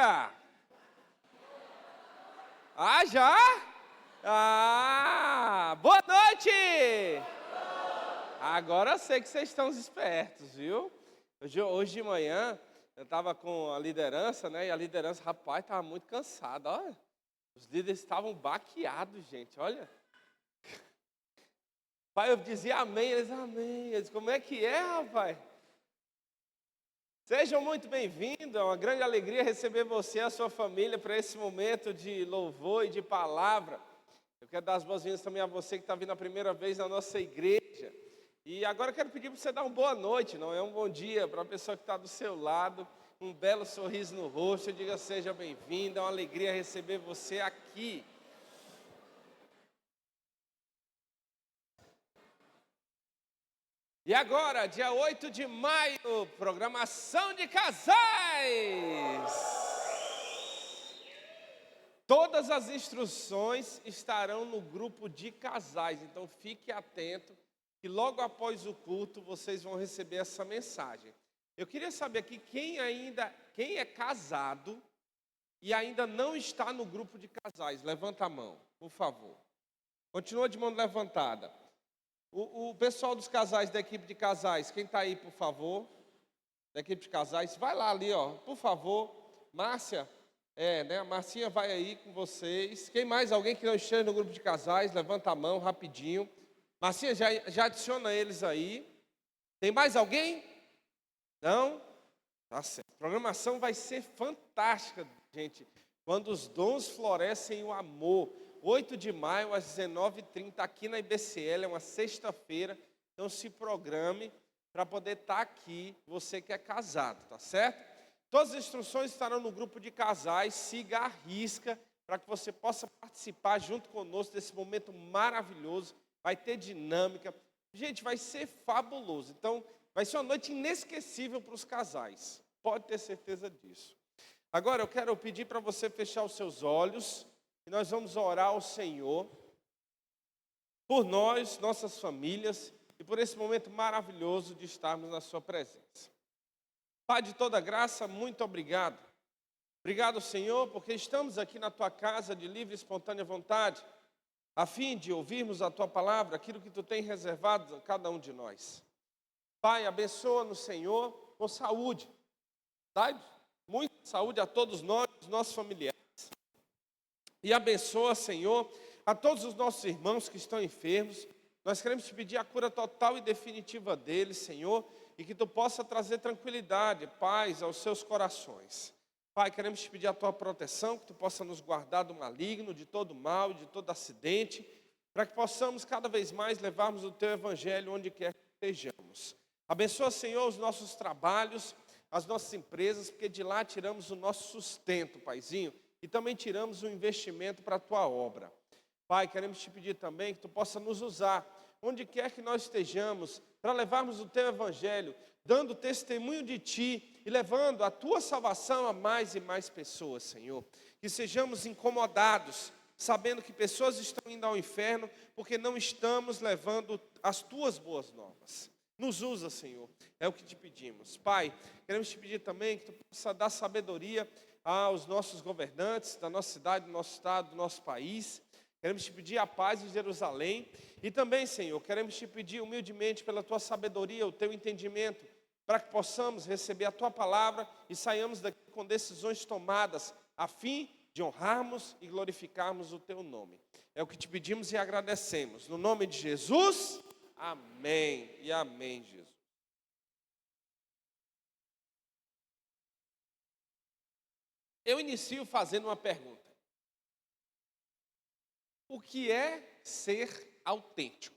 dia! Ah, já? Boa noite! Agora eu sei que vocês estão espertos, viu? Hoje de manhã eu estava com a liderança, né? E a liderança, rapaz, estava muito cansada, olha. Os líderes estavam baqueados, gente, olha. Pai, eu dizia amém, amém. Eles, como é que é, rapaz? Sejam muito bem-vindos, é uma grande alegria receber você e a sua família para esse momento de louvor e de palavra. Eu quero dar as boas-vindas também a você que está vindo a primeira vez na nossa igreja. E agora eu quero pedir para você dar uma boa noite, não é um bom dia, para a pessoa que está do seu lado, um belo sorriso no rosto, diga seja bem-vindo, é uma alegria receber você aqui. E agora, dia 8 de maio, programação de casais. Todas as instruções estarão no grupo de casais, então fique atento que logo após o culto vocês vão receber essa mensagem. Eu queria saber aqui quem é casado e ainda não está no grupo de casais. Levanta a mão, por favor. Continua de mão levantada. O pessoal dos casais, da equipe de casais, quem está aí, por favor? Da equipe de casais, vai lá ali, ó, por favor. Márcia, a Marcinha vai aí com vocês. Quem mais? Alguém que não esteja no grupo de casais, levanta a mão rapidinho. Marcinha, já adiciona eles aí. Tem mais alguém? Não? Tá certo. A programação vai ser fantástica, gente. Quando os dons florescem o amor. 8 de maio, às 19h30, aqui na IBCL, é uma sexta-feira. Então se programe para poder estar aqui, você que é casado, tá certo? Todas as instruções estarão no grupo de casais, siga a risca, para que você possa participar junto conosco desse momento maravilhoso. Vai ter dinâmica. Gente, vai ser fabuloso. Então, vai ser uma noite inesquecível para os casais. Pode ter certeza disso. Agora, eu quero pedir para você fechar os seus olhos. E nós vamos orar ao Senhor. Por nós, nossas famílias. E por esse momento maravilhoso de estarmos na sua presença. Pai de toda graça, muito obrigado. Obrigado, Senhor, porque estamos aqui na tua casa de livre e espontânea vontade, a fim de ouvirmos a tua palavra, aquilo que tu tem reservado a cada um de nós. Pai, abençoa-nos, Senhor, com saúde. Dá muita saúde a todos nós, os nossos familiares. E abençoa, Senhor, a todos os nossos irmãos que estão enfermos. Nós queremos te pedir a cura total e definitiva deles, Senhor, e que tu possa trazer tranquilidade, paz aos seus corações. Pai, queremos te pedir a tua proteção, que tu possa nos guardar do maligno, de todo mal, de todo acidente, para que possamos cada vez mais levarmos o teu evangelho onde quer que estejamos. Abençoa, Senhor, os nossos trabalhos, as nossas empresas, porque de lá tiramos o nosso sustento, Paizinho, e também tiramos o investimento para a tua obra. Pai, queremos te pedir também que tu possa nos usar, onde quer que nós estejamos, para levarmos o teu evangelho, dando testemunho de ti e levando a tua salvação a mais e mais pessoas, Senhor. Que sejamos incomodados, sabendo que pessoas estão indo ao inferno, porque não estamos levando as tuas boas novas. Nos usa, Senhor, é o que te pedimos. Pai, queremos te pedir também que tu possa dar sabedoria aos nossos governantes da nossa cidade, do nosso estado, do nosso país. Queremos te pedir a paz em Jerusalém. E também, Senhor, queremos te pedir humildemente pela tua sabedoria, o teu entendimento, para que possamos receber a tua palavra e saiamos daqui com decisões tomadas, a fim de honrarmos e glorificarmos o teu nome. É o que te pedimos e agradecemos. No nome de Jesus, amém e amém, Jesus. Eu inicio fazendo uma pergunta. O que é ser autêntico?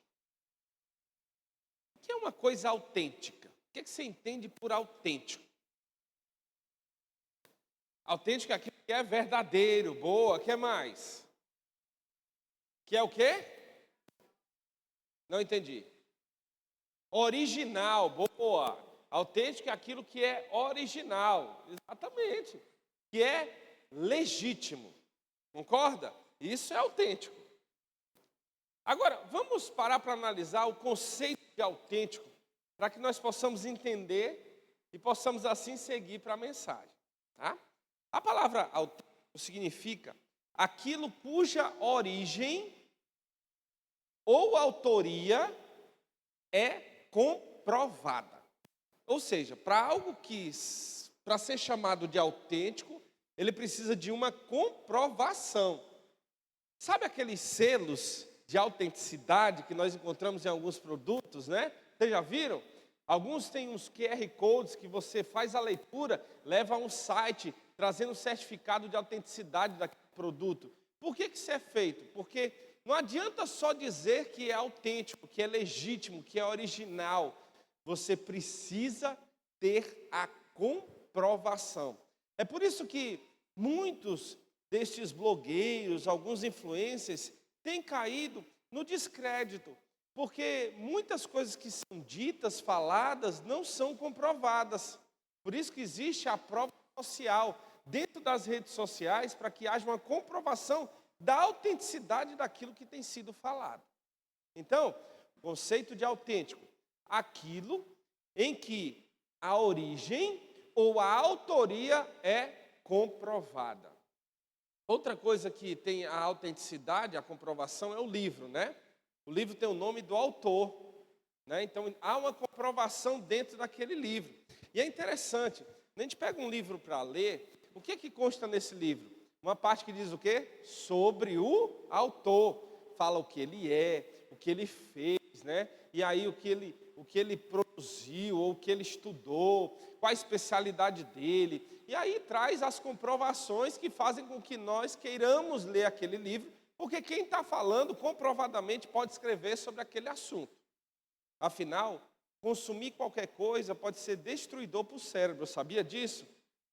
O que é uma coisa autêntica? O que você entende por autêntico? Autêntico é aquilo que é verdadeiro, boa, o que mais? Que é o quê? Não entendi. Original, boa. Autêntico é aquilo que é original, exatamente. Que é legítimo, concorda? Isso é autêntico. Agora, vamos parar para analisar o conceito de autêntico, para que nós possamos entender e possamos assim seguir para a mensagem, tá? A palavra autêntico significa aquilo cuja origem ou autoria é comprovada. Ou seja, para algo para ser chamado de autêntico, ele precisa de uma comprovação. Sabe aqueles selos de autenticidade que nós encontramos em alguns produtos, né? Vocês já viram? Alguns têm uns QR Codes que você faz a leitura, leva a um site trazendo um certificado de autenticidade daquele produto. Por que isso é feito? Porque não adianta só dizer que é autêntico, que é legítimo, que é original. Você precisa ter a comprovação. É por isso que muitos destes blogueiros, alguns influencers, têm caído no descrédito, porque muitas coisas que são ditas, faladas, não são comprovadas. Por isso que existe a prova social dentro das redes sociais, para que haja uma comprovação da autenticidade daquilo que tem sido falado. Então, o conceito de autêntico, aquilo em que a origem ou a autoria é comprovada. Outra coisa que tem a autenticidade, a comprovação, é o livro, né? O livro tem o nome do autor, né? Então, há uma comprovação dentro daquele livro. E é interessante, a gente pega um livro para ler, o que consta nesse livro? Uma parte que diz o quê? Sobre o autor. Fala o que ele é, o que ele fez, né? E aí o que ele produziu, ou o que ele estudou, qual a especialidade dele. E aí traz as comprovações que fazem com que nós queiramos ler aquele livro, porque quem está falando comprovadamente pode escrever sobre aquele assunto. Afinal, consumir qualquer coisa pode ser destruidor para o cérebro, sabia disso?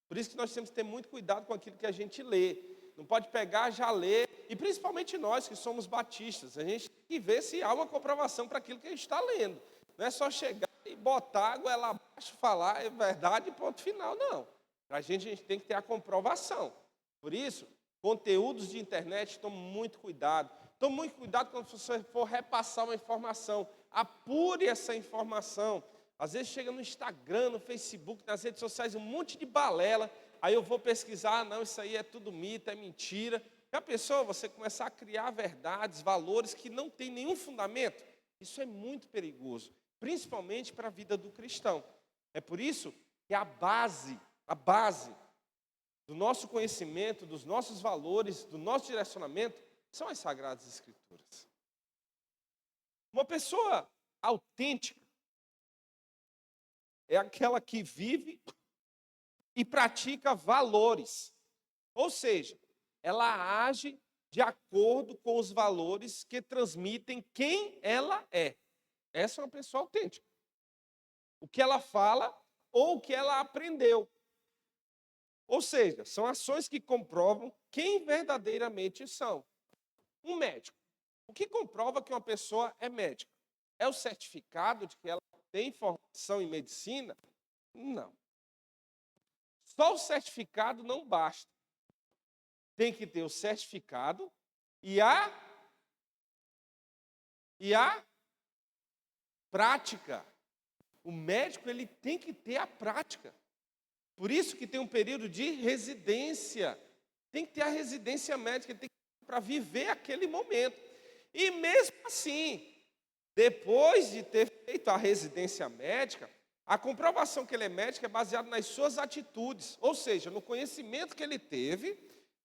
Por isso que nós temos que ter muito cuidado com aquilo que a gente lê. Não pode pegar, já ler, e principalmente nós que somos batistas, a gente tem que ver se há uma comprovação para aquilo que a gente está lendo. Não é só chegar e botar água lá abaixo, falar é verdade e ponto final, não. Para a gente tem que ter a comprovação. Por isso, conteúdos de internet, tome muito cuidado. Tome muito cuidado quando você for repassar uma informação. Apure essa informação. Às vezes chega no Instagram, no Facebook, nas redes sociais, um monte de balela. Aí eu vou pesquisar, não, isso aí é tudo mito, é mentira. Já pensou você começar a criar verdades, valores que não têm nenhum fundamento? Isso é muito perigoso, principalmente para a vida do cristão. É por isso que a base do nosso conhecimento, dos nossos valores, do nosso direcionamento, são as Sagradas Escrituras. Uma pessoa autêntica é aquela que vive e pratica valores. Ou seja, ela age de acordo com os valores que transmitem quem ela é. Essa é uma pessoa autêntica. O que ela fala ou o que ela aprendeu. Ou seja, são ações que comprovam quem verdadeiramente são. Um médico. O que comprova que uma pessoa é médica? É o certificado de que ela tem formação em medicina? Não. Só o certificado não basta. Tem que ter o certificado e a prática. O médico ele tem que ter a prática. Por isso que tem um período de residência. Tem que ter a residência médica, tem que para viver aquele momento. E mesmo assim, depois de ter feito a residência médica, a comprovação que ele é médico é baseada nas suas atitudes, ou seja, no conhecimento que ele teve,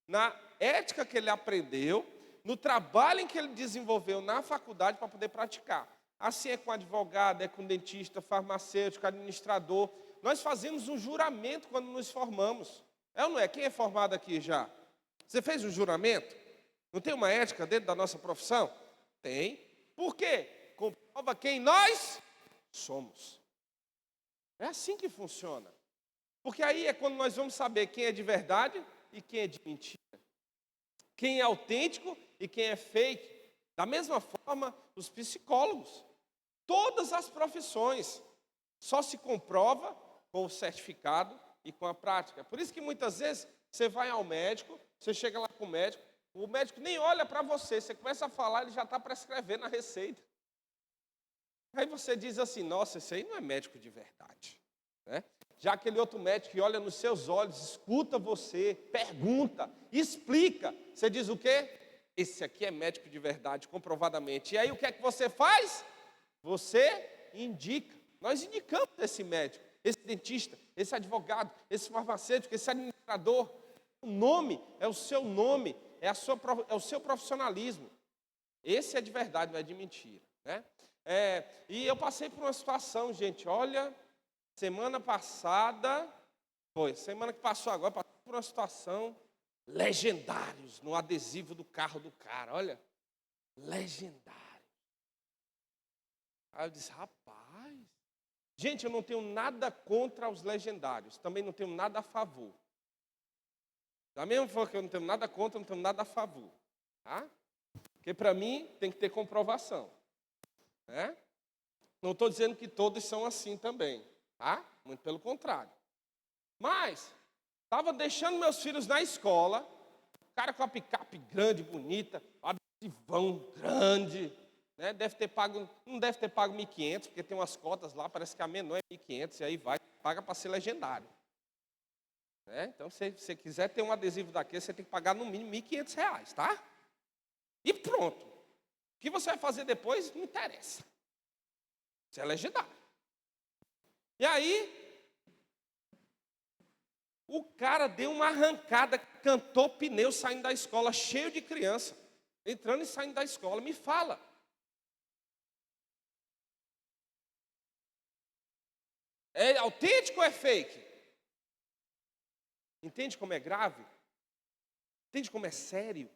na ética que ele aprendeu, no trabalho em que ele desenvolveu na faculdade para poder praticar. Assim é com advogado, é com dentista, farmacêutico, administrador. Nós fazemos um juramento quando nos formamos. É ou não é? Quem é formado aqui já? Você fez um juramento? Não tem uma ética dentro da nossa profissão? Tem. Por quê? Comprova quem nós somos. É assim que funciona. Porque aí é quando nós vamos saber quem é de verdade e quem é de mentira. Quem é autêntico e quem é fake. Da mesma forma, os psicólogos. Todas as profissões só se comprova com o certificado e com a prática. Por isso que muitas vezes você vai ao médico, você chega lá com o médico nem olha para você, você começa a falar, ele já está prescrevendo a receita. Aí você diz assim, nossa, esse aí não é médico de verdade. né? Já aquele outro médico que olha nos seus olhos, escuta você, pergunta, explica. Você diz o quê? Esse aqui é médico de verdade, comprovadamente. E aí o que é que você faz? Você indica. Nós indicamos esse médico, esse dentista, esse advogado, esse farmacêutico, esse administrador. O nome é o seu nome, é o seu profissionalismo. Esse é de verdade, não é de mentira, né? E eu passei por uma situação, gente, olha, semana que passou agora, passei por uma situação, legendários no adesivo do carro do cara, olha, legendário. Aí eu disse, rapaz, gente, eu não tenho nada contra os legendários, também não tenho nada a favor. Da mesma forma que eu não tenho nada contra, eu não tenho nada a favor, tá? Porque para mim tem que ter comprovação, né? Não estou dizendo que todos são assim também, tá? Muito pelo contrário. Mas estava deixando meus filhos na escola, o cara com a picape grande, bonita, adesivão grande, né? Não deve ter pago 1.500, porque tem umas cotas lá, parece que a menor é 1.500, e aí paga para ser legendário. Né? Então, se você quiser ter um adesivo daquele, você tem que pagar no mínimo R$ 1.500, tá? E pronto. O que você vai fazer depois não interessa. Você é legendário. E aí, o cara deu uma arrancada, cantou pneu saindo da escola, cheio de criança, entrando e saindo da escola. Me fala. É autêntico ou é fake? Entende como é grave? Entende como é sério?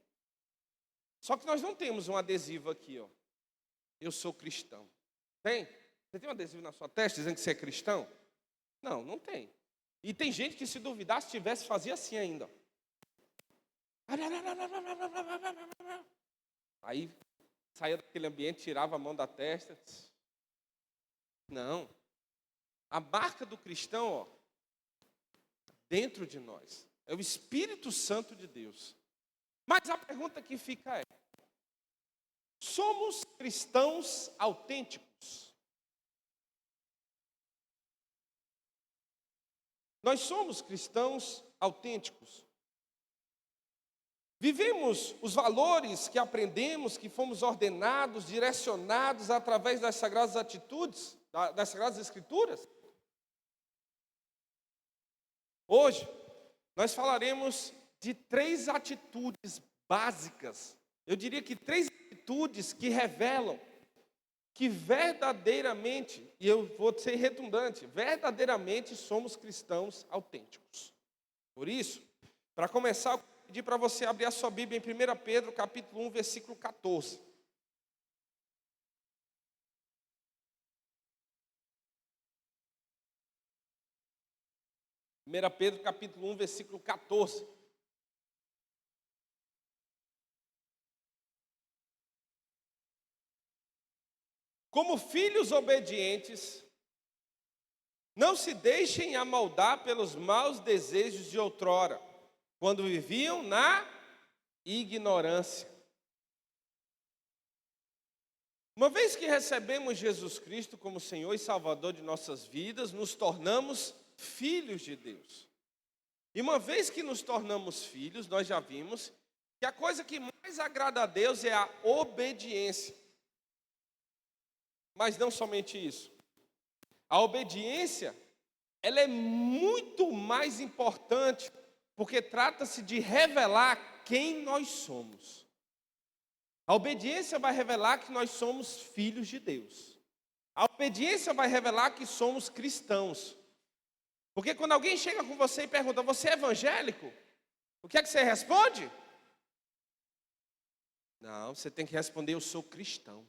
Só que nós não temos um adesivo aqui, ó. Eu sou cristão. Tem? Você tem um adesivo na sua testa dizendo que você é cristão? Não, não tem. E tem gente que, se duvidar, se tivesse, fazia assim ainda. Aí saía daquele ambiente, tirava a mão da testa. Não. A marca do cristão, ó, dentro de nós. É o Espírito Santo de Deus. Mas a pergunta que fica é: somos cristãos autênticos? Nós somos cristãos autênticos. Vivemos os valores que aprendemos, que fomos ordenados, direcionados através das sagradas atitudes, das sagradas escrituras? Hoje, nós falaremos de 3 atitudes básicas. Eu diria que 3 atitudes que revelam que verdadeiramente, e eu vou ser redundante, verdadeiramente somos cristãos autênticos. Por isso, para começar, eu vou pedir para você abrir a sua Bíblia em 1 Pedro, capítulo 1, versículo 14. 1 Pedro, capítulo 1, versículo 14. Como filhos obedientes, não se deixem amoldar pelos maus desejos de outrora, quando viviam na ignorância. Uma vez que recebemos Jesus Cristo como Senhor e Salvador de nossas vidas, nos tornamos filhos de Deus. E uma vez que nos tornamos filhos, nós já vimos que a coisa que mais agrada a Deus é a obediência. Mas não somente isso. A obediência, ela é muito mais importante, porque trata-se de revelar quem nós somos. A obediência vai revelar que nós somos filhos de Deus. A obediência vai revelar que somos cristãos. Porque quando alguém chega com você e pergunta: você é evangélico? O que é que você responde? Não, você tem que responder: eu sou cristão.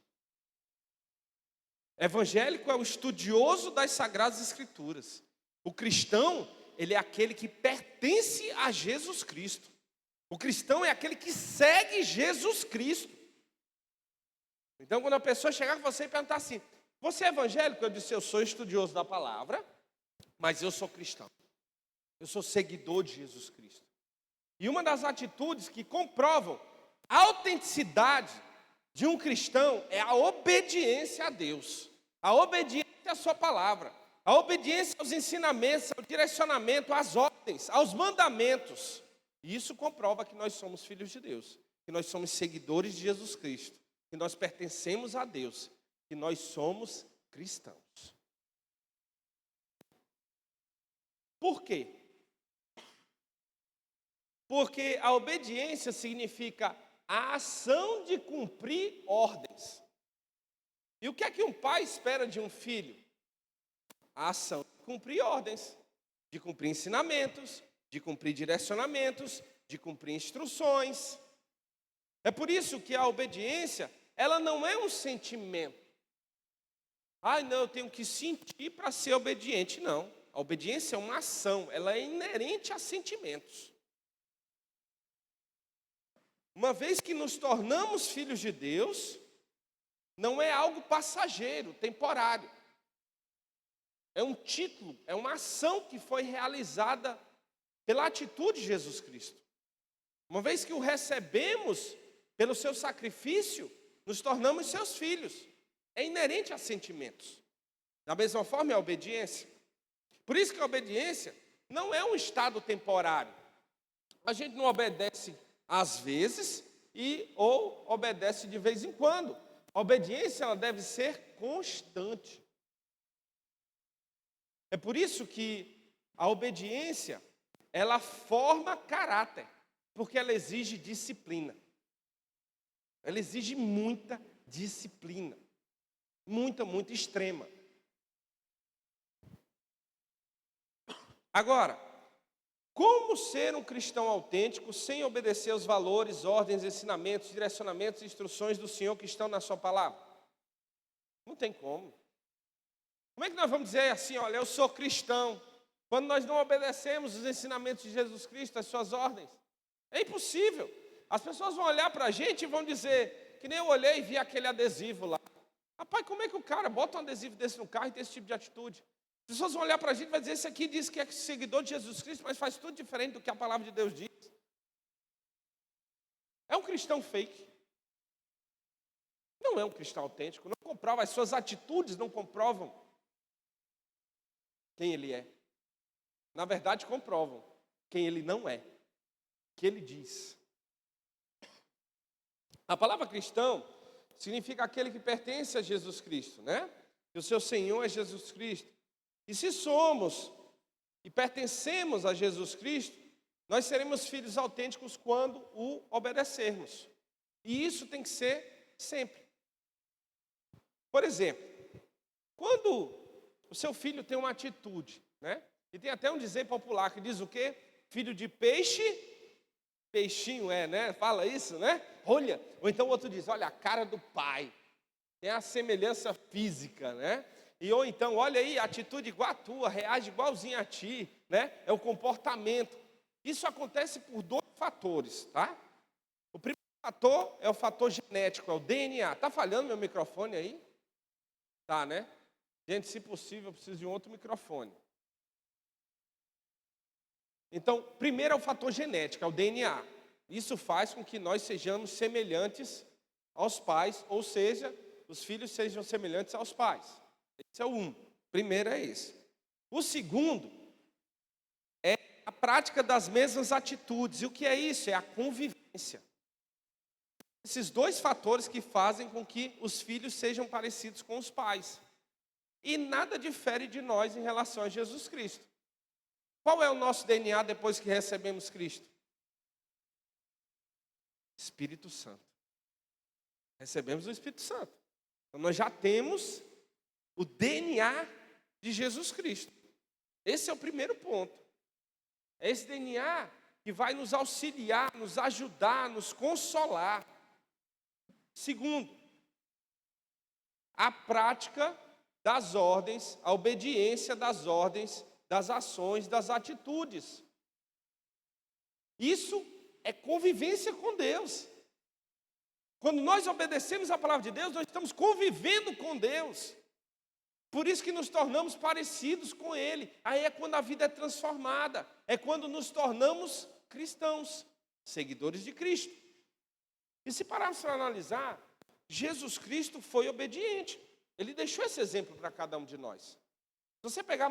Evangélico é o estudioso das Sagradas Escrituras. O cristão, ele é aquele que pertence a Jesus Cristo. O cristão é aquele que segue Jesus Cristo. Então, quando a pessoa chegar com você e perguntar assim: você é evangélico? Eu disse: eu sou estudioso da palavra, mas eu sou cristão. Eu sou seguidor de Jesus Cristo. E uma das atitudes que comprovam a autenticidade de um cristão é a obediência a Deus, a obediência à sua palavra, A obediência aos ensinamentos, ao direcionamento, às ordens, aos mandamentos. E isso comprova que nós somos filhos de Deus, que nós somos seguidores de Jesus Cristo, que nós pertencemos a Deus, que nós somos cristãos. Por quê? Porque a obediência significa a ação de cumprir ordens. E o que é que um pai espera de um filho? A ação de cumprir ordens, de cumprir ensinamentos, de cumprir direcionamentos, de cumprir instruções. É por isso que a obediência, ela não é um sentimento. Não, eu tenho que sentir para ser obediente. Não, a obediência é uma ação, ela é inerente a sentimentos. Uma vez que nos tornamos filhos de Deus, não é algo passageiro, temporário. É um título, é uma ação que foi realizada pela atitude de Jesus Cristo. Uma vez que o recebemos pelo seu sacrifício, nos tornamos seus filhos. É inerente a sentimentos. Da mesma forma é a obediência. Por isso que a obediência não é um estado temporário. A gente não obedece às vezes ou obedece de vez em quando. A obediência ela deve ser constante. É por isso que a obediência ela forma caráter, porque ela exige disciplina. Ela exige muita disciplina, muita extrema. Agora, como ser um cristão autêntico sem obedecer aos valores, ordens, ensinamentos, direcionamentos e instruções do Senhor que estão na sua palavra? Não tem como. Como é que nós vamos dizer assim, olha, eu sou cristão, quando nós não obedecemos os ensinamentos de Jesus Cristo, as suas ordens? É impossível. As pessoas vão olhar para a gente e vão dizer, que nem eu olhei e vi aquele adesivo lá. Rapaz, como é que o cara bota um adesivo desse no carro e tem esse tipo de atitude? As pessoas vão olhar para a gente e vão dizer, esse aqui diz que é seguidor de Jesus Cristo, mas faz tudo diferente do que a palavra de Deus diz. É um cristão fake. Não é um cristão autêntico, não comprova, as suas atitudes não comprovam quem ele é. Na verdade, comprovam quem ele não é, que ele diz. A palavra cristão significa aquele que pertence a Jesus Cristo, né? Que o seu Senhor é Jesus Cristo. E se somos e pertencemos a Jesus Cristo, nós seremos filhos autênticos quando o obedecermos. E isso tem que ser sempre. Por exemplo, quando o seu filho tem uma atitude, né? E tem até um dizer popular que diz o quê? Filho de peixe, peixinho é, né? Fala isso, né? Olha, ou então o outro diz, olha a cara do pai. Tem a semelhança física, né? Ou então, olha aí, atitude igual a tua, reage igualzinho a ti, né? É o comportamento. Isso acontece por dois fatores, tá? O primeiro fator é o fator genético, é o DNA. Tá falhando meu microfone aí? Tá, né? Gente, se possível, eu preciso de um outro microfone. Então, primeiro é o fator genético, é o DNA. Isso faz com que nós sejamos semelhantes aos pais, ou seja, os filhos sejam semelhantes aos pais. Esse é o um. Primeiro é esse. O segundo é a prática das mesmas atitudes. E o que é isso? É a convivência. Esses dois fatores que fazem com que os filhos sejam parecidos com os pais. E nada difere de nós em relação a Jesus Cristo. Qual é o nosso DNA depois que recebemos Cristo? Espírito Santo. Recebemos o Espírito Santo. Então nós já temos o DNA de Jesus Cristo. Esse é o primeiro ponto. É esse DNA que vai nos auxiliar, nos ajudar, nos consolar. Segundo, a prática das ordens, a obediência das ordens, das ações, das atitudes. Isso é convivência com Deus. Quando nós obedecemos a palavra de Deus, nós estamos convivendo com Deus. Por isso que nos tornamos parecidos com Ele. Aí é quando a vida é transformada. É quando nos tornamos cristãos, seguidores de Cristo. E se pararmos para analisar, Jesus Cristo foi obediente. Ele deixou esse exemplo para cada um de nós. Se você pegar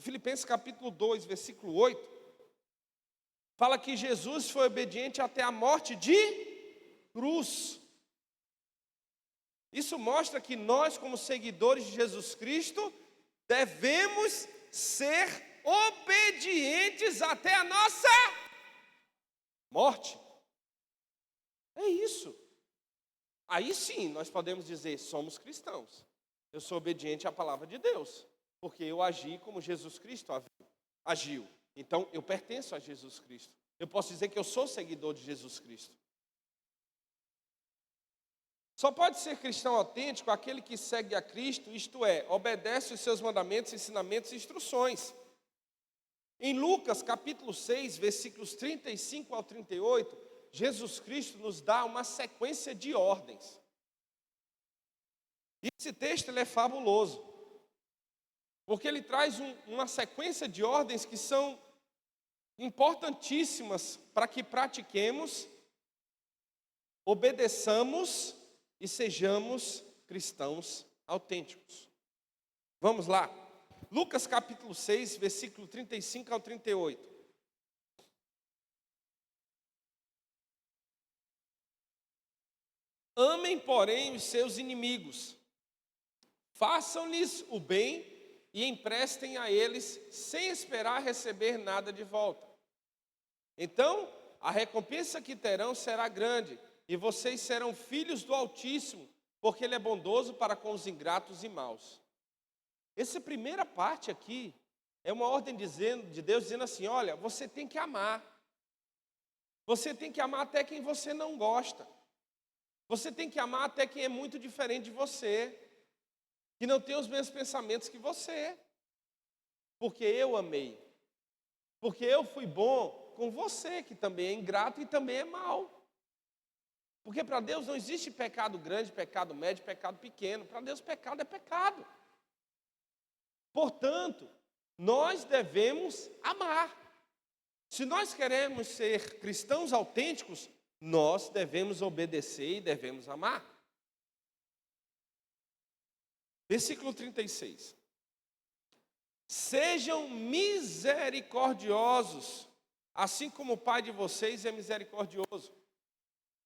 Filipenses capítulo 2, versículo 8, fala que Jesus foi obediente até a morte de cruz. Isso mostra que nós, como seguidores de Jesus Cristo, devemos ser obedientes até a nossa morte. É isso. Aí sim, nós podemos dizer, somos cristãos. Eu sou obediente à palavra de Deus, porque eu agi como Jesus Cristo agiu. Então, eu pertenço a Jesus Cristo. Eu posso dizer que eu sou seguidor de Jesus Cristo. Só pode ser cristão autêntico aquele que segue a Cristo, isto é, obedece os seus mandamentos, ensinamentos e instruções. Em Lucas capítulo 6, versículos 35 ao 38, Jesus Cristo nos dá uma sequência de ordens. E esse texto ele é fabuloso, porque ele traz uma sequência de ordens que são importantíssimas para que pratiquemos, obedeçamos e sejamos cristãos autênticos. Vamos lá. Lucas capítulo 6, versículo 35 ao 38. Amem, porém, os seus inimigos. Façam-lhes o bem e emprestem a eles, sem esperar receber nada de volta. Então, a recompensa que terão será grande, e vocês serão filhos do Altíssimo, porque Ele é bondoso para com os ingratos e maus. Essa primeira parte aqui é uma ordem de Deus dizendo assim, olha, você tem que amar. Você tem que amar até quem você não gosta. Você tem que amar até quem é muito diferente de você, que não tem os mesmos pensamentos que você. Porque eu amei. Porque eu fui bom com você, que também é ingrato e também é mau. Porque para Deus não existe pecado grande, pecado médio, pecado pequeno. Para Deus pecado é pecado. Portanto, nós devemos amar. Se nós queremos ser cristãos autênticos, nós devemos obedecer e devemos amar. Versículo 36. Sejam misericordiosos, assim como o Pai de vocês é misericordioso.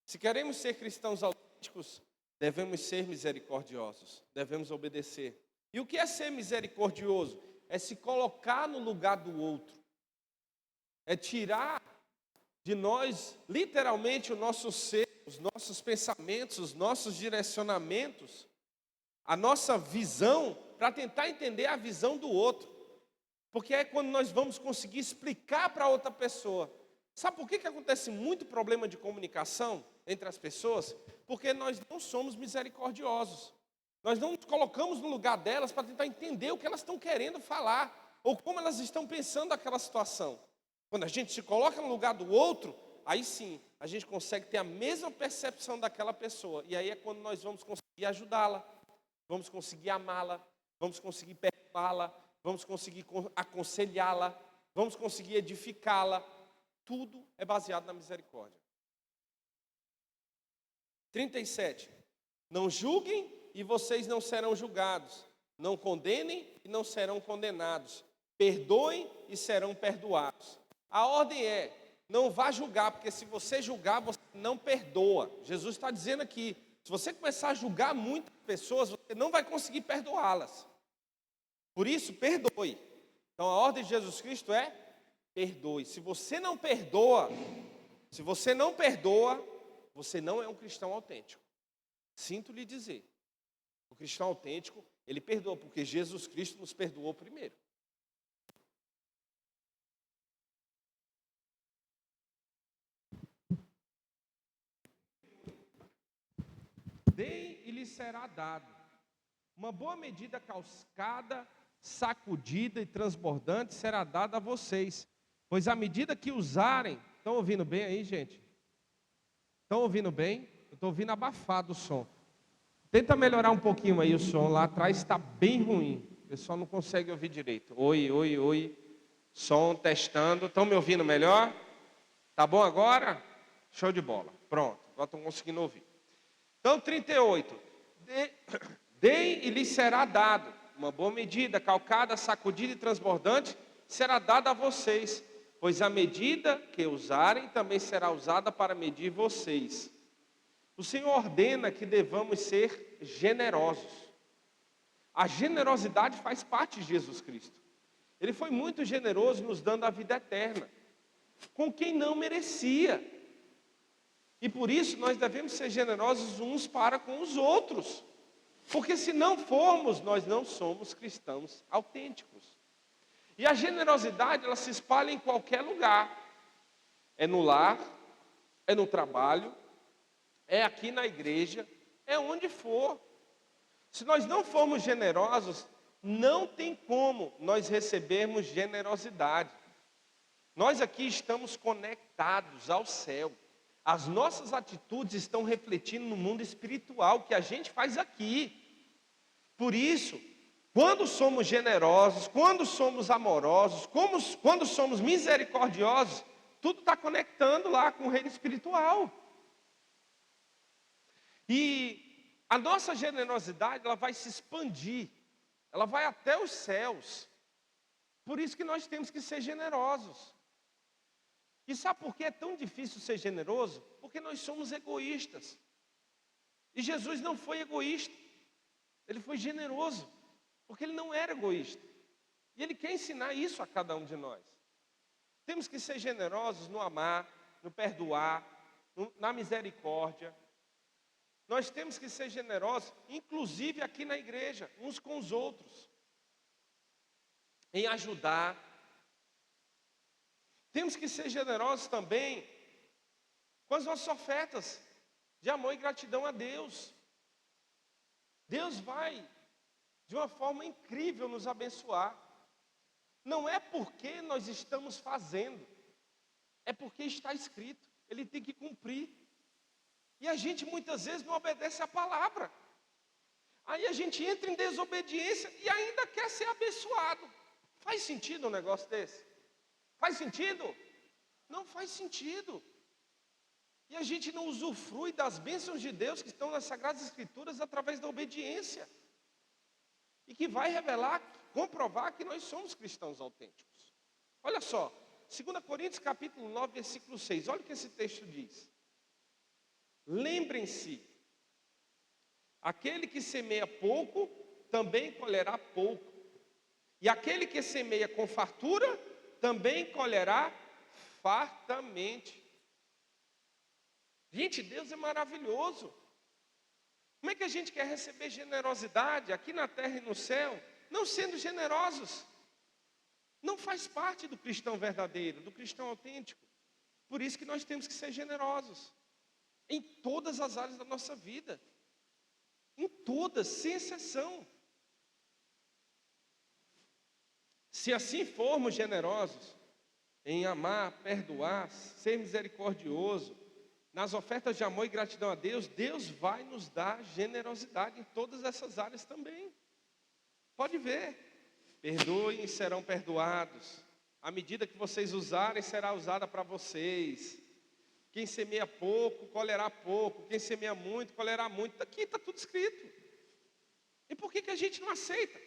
Se queremos ser cristãos autênticos, devemos ser misericordiosos, devemos obedecer. E o que é ser misericordioso? É se colocar no lugar do outro. É tirar de nós, literalmente, o nosso ser, os nossos pensamentos, os nossos direcionamentos, a nossa visão, para tentar entender a visão do outro. Porque é quando nós vamos conseguir explicar para outra pessoa. Sabe por que acontece muito problema de comunicação entre as pessoas? Porque nós não somos misericordiosos. Nós não nos colocamos no lugar delas para tentar entender o que elas estão querendo falar, ou como elas estão pensando aquela situação. Quando a gente se coloca no lugar do outro, aí sim, a gente consegue ter a mesma percepção daquela pessoa. E aí é quando nós vamos conseguir ajudá-la, vamos conseguir amá-la, vamos conseguir perdoá-la, vamos conseguir aconselhá-la, vamos conseguir edificá-la. Tudo é baseado na misericórdia. 37. Não julguem e vocês não serão julgados. Não condenem e não serão condenados. Perdoem e serão perdoados. A ordem é, não vá julgar, porque se você julgar, você não perdoa. Jesus está dizendo aqui, se você começar a julgar muitas pessoas, você não vai conseguir perdoá-las. Por isso, perdoe. Então a ordem de Jesus Cristo é, perdoe. Se você não perdoa, você não é um cristão autêntico. Sinto lhe dizer. O cristão autêntico, ele perdoa, porque Jesus Cristo nos perdoou primeiro. Deem e lhes será dado. Uma boa medida calcada, sacudida e transbordante será dada a vocês. Pois à medida que usarem... Estão ouvindo bem aí, gente? Estão ouvindo bem? Eu estou ouvindo abafado o som. Tenta melhorar um pouquinho aí o som. Lá atrás está bem ruim. O pessoal não consegue ouvir direito. Oi, oi, oi. Som, testando. Estão me ouvindo melhor? Tá bom agora? Show de bola. Pronto. Agora estão conseguindo ouvir. Então, 38. Deem e lhes será dado. uma boa medida, calcada, sacudida e transbordante, será dada a vocês, pois a medida que usarem também será usada para medir vocês. O Senhor ordena que devamos ser generosos. A generosidade faz parte de Jesus Cristo. Ele foi muito generoso nos dando a vida eterna, com quem não merecia. E por isso nós devemos ser generosos uns para com os outros. Porque se não formos, nós não somos cristãos autênticos. E a generosidade, ela se espalha em qualquer lugar. É no lar, é no trabalho, é aqui na igreja, é onde for. Se nós não formos generosos, não tem como nós recebermos generosidade. Nós aqui estamos conectados ao céu. As nossas atitudes estão refletindo no mundo espiritual que a gente faz aqui. Por isso, quando somos generosos, quando somos amorosos, quando somos misericordiosos, tudo está conectando lá com o reino espiritual. E a nossa generosidade, ela vai se expandir, ela vai até os céus. Por isso que nós temos que ser generosos. E sabe por que é tão difícil ser generoso? Porque nós somos egoístas. E Jesus não foi egoísta, ele foi generoso, porque ele não era egoísta. E ele quer ensinar isso a cada um de nós. Temos que ser generosos no amar, no perdoar, na misericórdia. Nós temos que ser generosos, inclusive aqui na igreja, uns com os outros, em ajudar. Temos que ser generosos também com as nossas ofertas de amor e gratidão a Deus. Deus vai, de uma forma incrível, nos abençoar. Não é porque nós estamos fazendo, é porque está escrito, ele tem que cumprir. E a gente muitas vezes não obedece a palavra. Aí a gente entra em desobediência e ainda quer ser abençoado. Faz sentido um negócio desse? Faz sentido? Não faz sentido. E a gente não usufrui das bênçãos de Deus que estão nas Sagradas Escrituras através da obediência. E que vai revelar, comprovar que nós somos cristãos autênticos. Olha só, 2 Coríntios capítulo 9, versículo 6. Olha o que esse texto diz. Lembrem-se, aquele que semeia pouco, também colherá pouco. E aquele que semeia com fartura, também colherá fartamente. Gente, Deus é maravilhoso. Como é que a gente quer receber generosidade aqui na terra e no céu, não sendo generosos? Não faz parte do cristão verdadeiro, do cristão autêntico. Por isso que nós temos que ser generosos, em todas as áreas da nossa vida. Em todas, sem exceção. Se assim formos generosos, em amar, perdoar, ser misericordioso, nas ofertas de amor e gratidão a Deus, Deus vai nos dar generosidade em todas essas áreas também. Pode ver. Perdoem e serão perdoados. A medida que vocês usarem será usada para vocês. Quem semeia pouco, colherá pouco. Quem semeia muito, colherá muito. Aqui está tudo escrito. E por que a gente não aceita?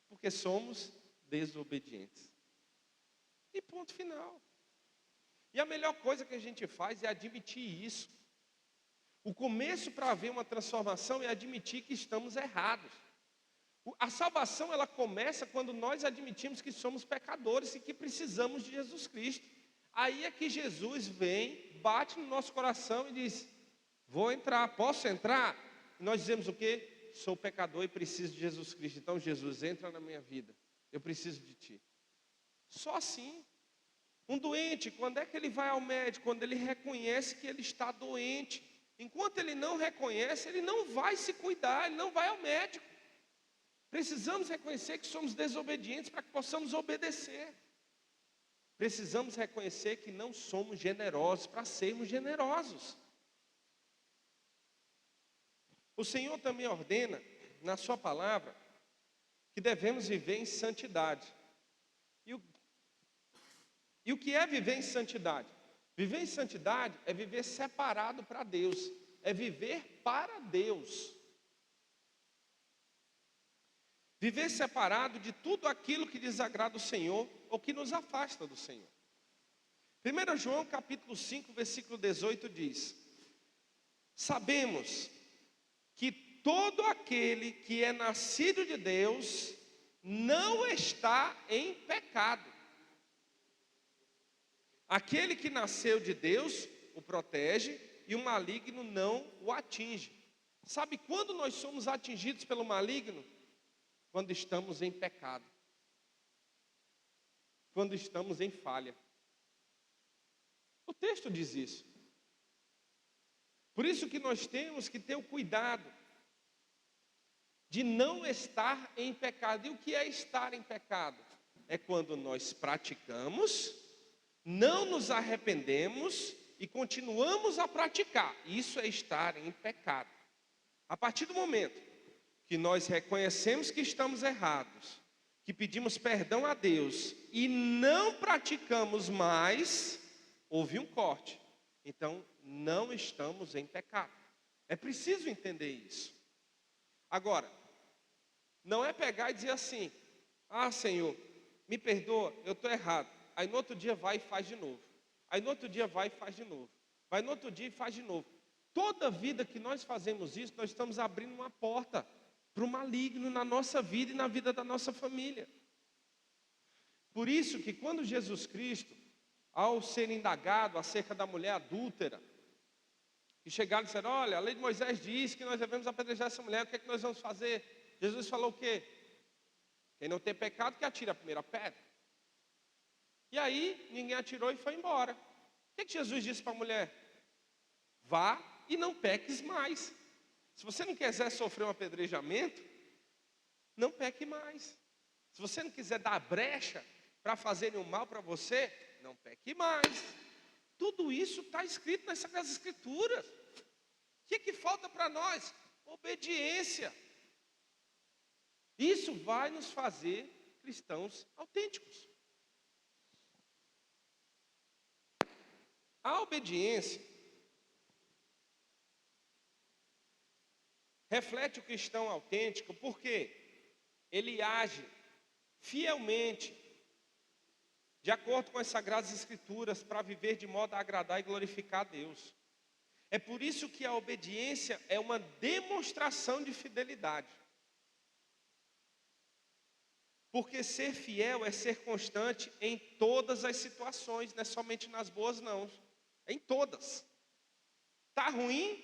Porque somos desobedientes. E ponto final. E a melhor coisa que a gente faz é admitir isso. O começo para haver uma transformação é admitir que estamos errados. A salvação, ela começa quando nós admitimos que somos pecadores e que precisamos de Jesus Cristo. Aí é que Jesus vem, bate no nosso coração e diz: vou entrar, posso entrar? E nós dizemos o quê? Sou pecador e preciso de Jesus Cristo. Então Jesus, entra na minha vida, eu preciso de Ti. Só assim. Um doente, quando é que ele vai ao médico? Quando ele reconhece que ele está doente. Enquanto ele não reconhece, ele não vai se cuidar, ele não vai ao médico. Precisamos reconhecer que somos desobedientes para que possamos obedecer. Precisamos reconhecer que não somos generosos para sermos generosos. O Senhor também ordena, na sua palavra, que devemos viver em santidade. E o que é viver em santidade? Viver em santidade é viver separado para Deus, é viver para Deus. Viver separado de tudo aquilo que desagrada o Senhor ou que nos afasta do Senhor. 1 João capítulo 5, versículo 18 diz: sabemos que todo aquele que é nascido de Deus não está em pecado. Aquele que nasceu de Deus o protege e o maligno não o atinge. Sabe quando nós somos atingidos pelo maligno? Quando estamos em pecado. Quando estamos em falha. O texto diz isso. Por isso que nós temos que ter o cuidado de não estar em pecado. E o que é estar em pecado? É quando nós praticamos, não nos arrependemos e continuamos a praticar. Isso é estar em pecado. A partir do momento que nós reconhecemos que estamos errados, que pedimos perdão a Deus e não praticamos mais, houve um corte. Então, não estamos em pecado. É preciso entender isso. Agora, não é pegar e dizer assim: ah, Senhor, me perdoa, eu estou errado. Aí no outro dia vai e faz de novo. Aí no outro dia vai e faz de novo. Vai no outro dia e faz de novo. Toda vida que nós fazemos isso, nós estamos abrindo uma porta para o maligno na nossa vida e na vida da nossa família. Por isso que quando Jesus Cristo, ao ser indagado acerca da mulher adúltera, que chegaram e disseram: olha, a lei de Moisés diz que nós devemos apedrejar essa mulher, o que é que nós vamos fazer? Jesus falou o quê? Quem não tem pecado, que atire a primeira pedra. E aí, ninguém atirou e foi embora. O que é que Jesus disse para a mulher? Vá e não peques mais. Se você não quiser sofrer um apedrejamento, não peque mais. Se você não quiser dar brecha para fazerem o mal para você, não peque mais. Tudo isso está escrito nas Sagradas Escrituras. O que falta para nós? Obediência. Isso vai nos fazer cristãos autênticos. A obediência reflete o cristão autêntico porque ele age fielmente, de acordo com as Sagradas Escrituras, para viver de modo a agradar e glorificar a Deus. É por isso que a obediência é uma demonstração de fidelidade. Porque ser fiel é ser constante em todas as situações, não é somente nas boas, não. É em todas. Está ruim?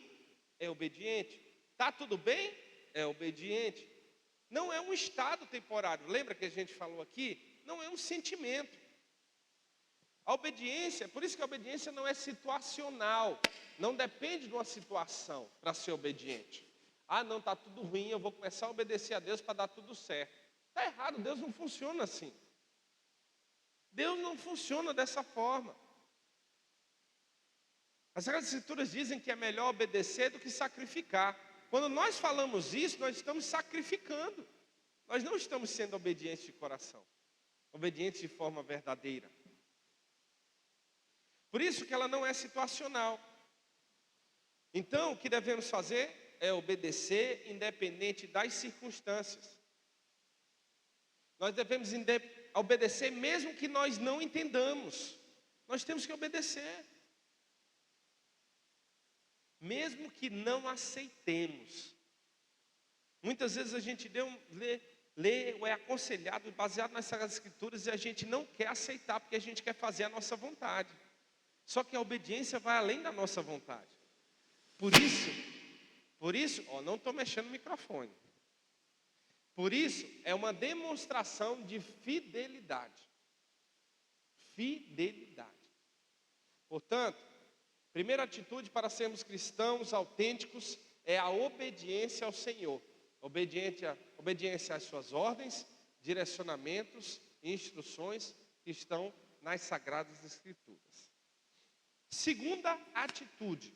É obediente. Está tudo bem? É obediente. Não é um estado temporário. Lembra que a gente falou aqui? Não é um sentimento. A obediência, por isso que a obediência não é situacional. Não depende de uma situação para ser obediente. Ah, não, está tudo ruim, eu vou começar a obedecer a Deus para dar tudo certo. Está errado, Deus não funciona assim. Deus não funciona dessa forma. As Sagradas Escrituras dizem que é melhor obedecer do que sacrificar. Quando nós falamos isso, nós estamos sacrificando. Nós não estamos sendo obedientes de coração. Obedientes de forma verdadeira. Por isso que ela não é situacional. Então, o que devemos fazer é obedecer independente das circunstâncias. Nós devemos obedecer mesmo que nós não entendamos. Nós temos que obedecer. Mesmo que não aceitemos. Muitas vezes a gente lê ou é aconselhado baseado nas Sagradas Escrituras e a gente não quer aceitar porque a gente quer fazer a nossa vontade. Só que a obediência vai além da nossa vontade. Por isso, não estou mexendo no microfone. Por isso, é uma demonstração de fidelidade. Fidelidade. Portanto, primeira atitude para sermos cristãos autênticos é a obediência ao Senhor. Obediência às suas ordens, direcionamentos e instruções que estão nas Sagradas Escrituras. Segunda atitude.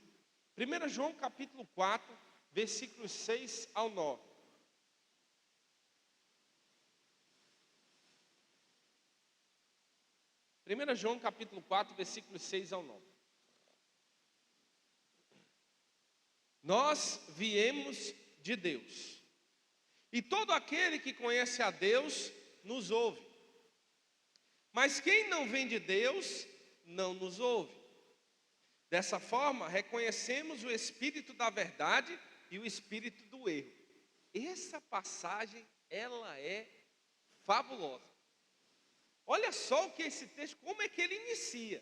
1 João capítulo 4, versículos 6 ao 9. 1 João capítulo 4, versículos 6 ao 9. Nós viemos de Deus E todo aquele que conhece a Deus nos ouve. Mas quem não vem de Deus não nos ouve. Dessa forma, reconhecemos o espírito da verdade e o espírito do erro. Essa passagem, ela é fabulosa. Olha só o que esse texto, como é que ele inicia.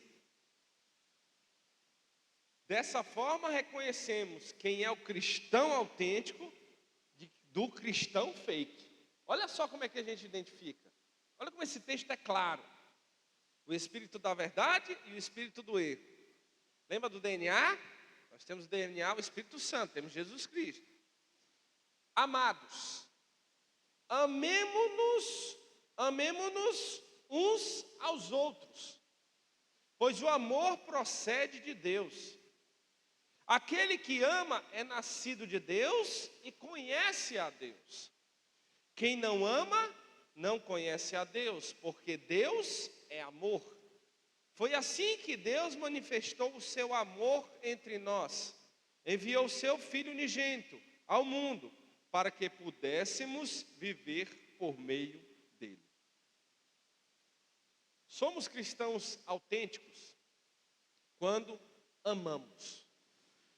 Dessa forma, reconhecemos quem é o cristão autêntico do cristão fake. Olha só como é que a gente identifica. Olha como esse texto é claro. O espírito da verdade e o espírito do erro. Lembra do DNA? Nós temos o DNA, o Espírito Santo, temos Jesus Cristo. Amados, amemo-nos uns aos outros, pois o amor procede de Deus. Aquele que ama é nascido de Deus e conhece a Deus. Quem não ama, não conhece a Deus, porque Deus é amor. Foi assim que Deus manifestou o seu amor entre nós. Enviou o seu Filho unigênito ao mundo, para que pudéssemos viver por meio dele. Somos cristãos autênticos quando amamos,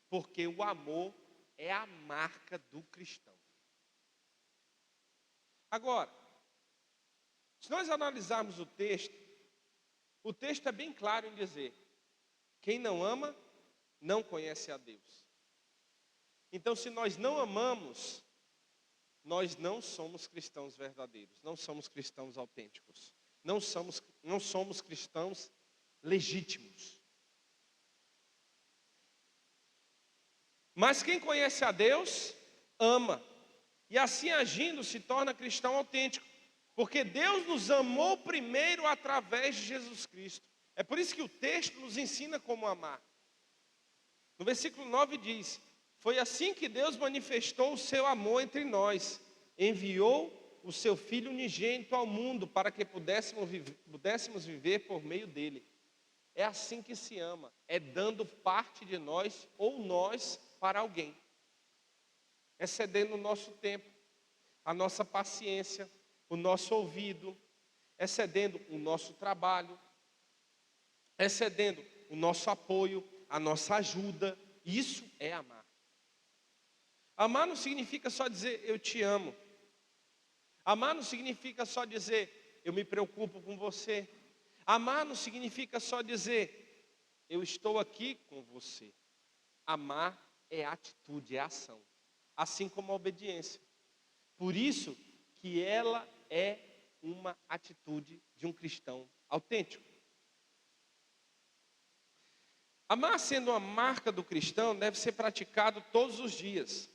porque o amor é a marca do cristão. Agora, se nós analisarmos o texto é bem claro em dizer: quem não ama, não conhece a Deus. Então, se nós não amamos, nós não somos cristãos verdadeiros, não somos cristãos autênticos, não somos cristãos legítimos. Mas quem conhece a Deus, ama, e assim agindo se torna cristão autêntico, porque Deus nos amou primeiro através de Jesus Cristo. É por isso que o texto nos ensina como amar. No versículo 9 diz: foi assim que Deus manifestou o seu amor entre nós, enviou o seu Filho unigênito ao mundo para que pudéssemos viver por meio dele. É assim que se ama, é dando parte de nós ou nós para alguém, é cedendo o nosso tempo, a nossa paciência, o nosso ouvido, é cedendo o nosso trabalho, é cedendo o nosso apoio, a nossa ajuda. Isso é amar. Amar não significa só dizer eu te amo. Amar não significa só dizer eu me preocupo com você. Amar não significa só dizer eu estou aqui com você. Amar é atitude, é ação, assim como a obediência. Por isso que ela é uma atitude de um cristão autêntico. Amar, sendo uma marca do cristão, deve ser praticado todos os dias.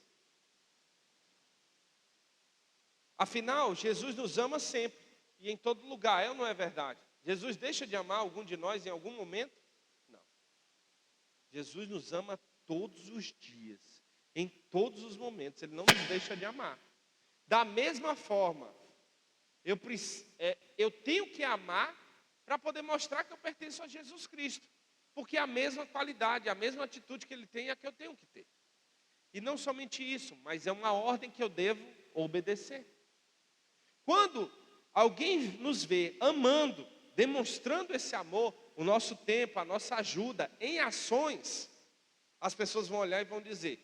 Afinal, Jesus nos ama sempre e em todo lugar, é ou não é verdade? Jesus deixa de amar algum de nós em algum momento? Não. Jesus nos ama todos os dias, em todos os momentos, Ele não nos deixa de amar. Da mesma forma, eu tenho que amar para poder mostrar que eu pertenço a Jesus Cristo, porque é a mesma qualidade, a mesma atitude que Ele tem é a que eu tenho que ter. E não somente isso, mas é uma ordem que eu devo obedecer. Quando alguém nos vê amando, demonstrando esse amor, o nosso tempo, a nossa ajuda em ações, as pessoas vão olhar e vão dizer: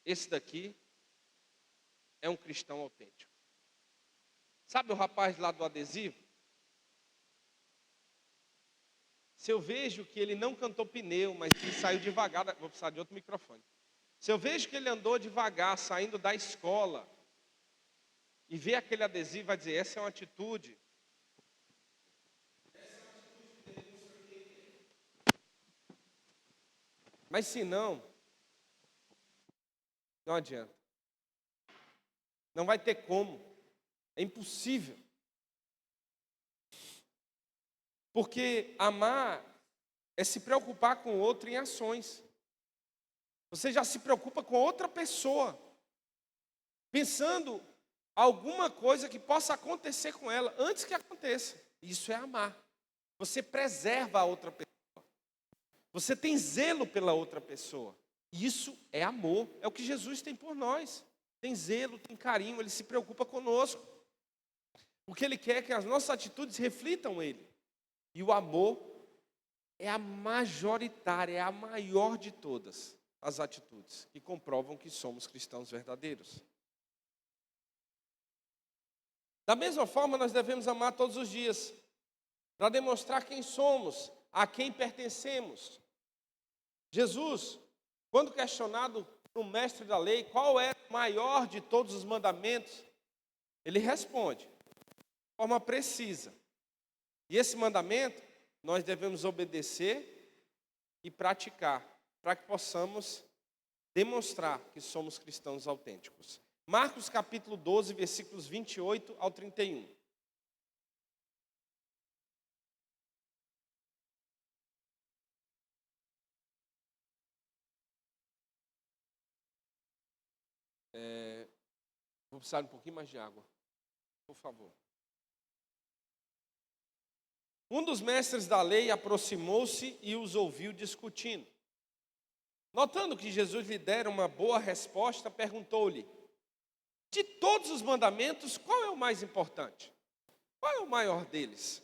esse daqui é um cristão autêntico. Sabe o rapaz lá do adesivo? Se eu vejo que ele não cantou pneu, mas que saiu devagar, vou precisar de outro microfone. Se eu vejo que ele andou devagar, saindo da escola, e vê aquele adesivo, vai dizer: essa é uma atitude. Mas se não, não adianta. Não vai ter como. É impossível. Porque amar é se preocupar com o outro em ações. Você já se preocupa com outra pessoa, pensando alguma coisa que possa acontecer com ela antes que aconteça. Isso é amar. Você preserva a outra pessoa. Você tem zelo pela outra pessoa. Isso é amor. É o que Jesus tem por nós. tem zelo, tem carinho, Ele se preocupa conosco. O que Ele quer é que as nossas atitudes reflitam Ele. E o amor é a majoritária, é a maior de todas as atitudes que comprovam que somos cristãos verdadeiros. Da mesma forma, nós devemos amar todos os dias, para demonstrar quem somos, a quem pertencemos. Jesus, quando questionado por um mestre da lei, qual é o maior de todos os mandamentos, ele responde de forma precisa. E esse mandamento nós devemos obedecer e praticar, para que possamos demonstrar que somos cristãos autênticos. Marcos capítulo 12, versículos 28 ao 31. Vou precisar de um pouquinho mais de água, por favor. Um dos mestres da lei aproximou-se e os ouviu discutindo. Notando que Jesus lhe dera uma boa resposta, perguntou-lhe: de todos os mandamentos, qual é o mais importante? Qual é o maior deles?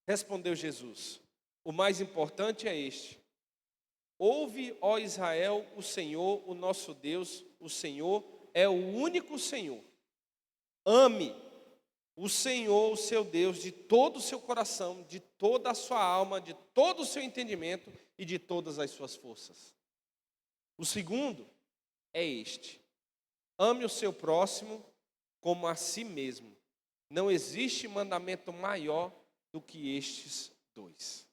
Respondeu Jesus: o mais importante é este: ouve, ó Israel, o Senhor, o nosso Deus, o Senhor é o único Senhor. Ame o Senhor, o seu Deus, de todo o seu coração, de toda a sua alma, de todo o seu entendimento e de todas as suas forças. O segundo é este: ame o seu próximo como a si mesmo. Não existe mandamento maior do que estes dois.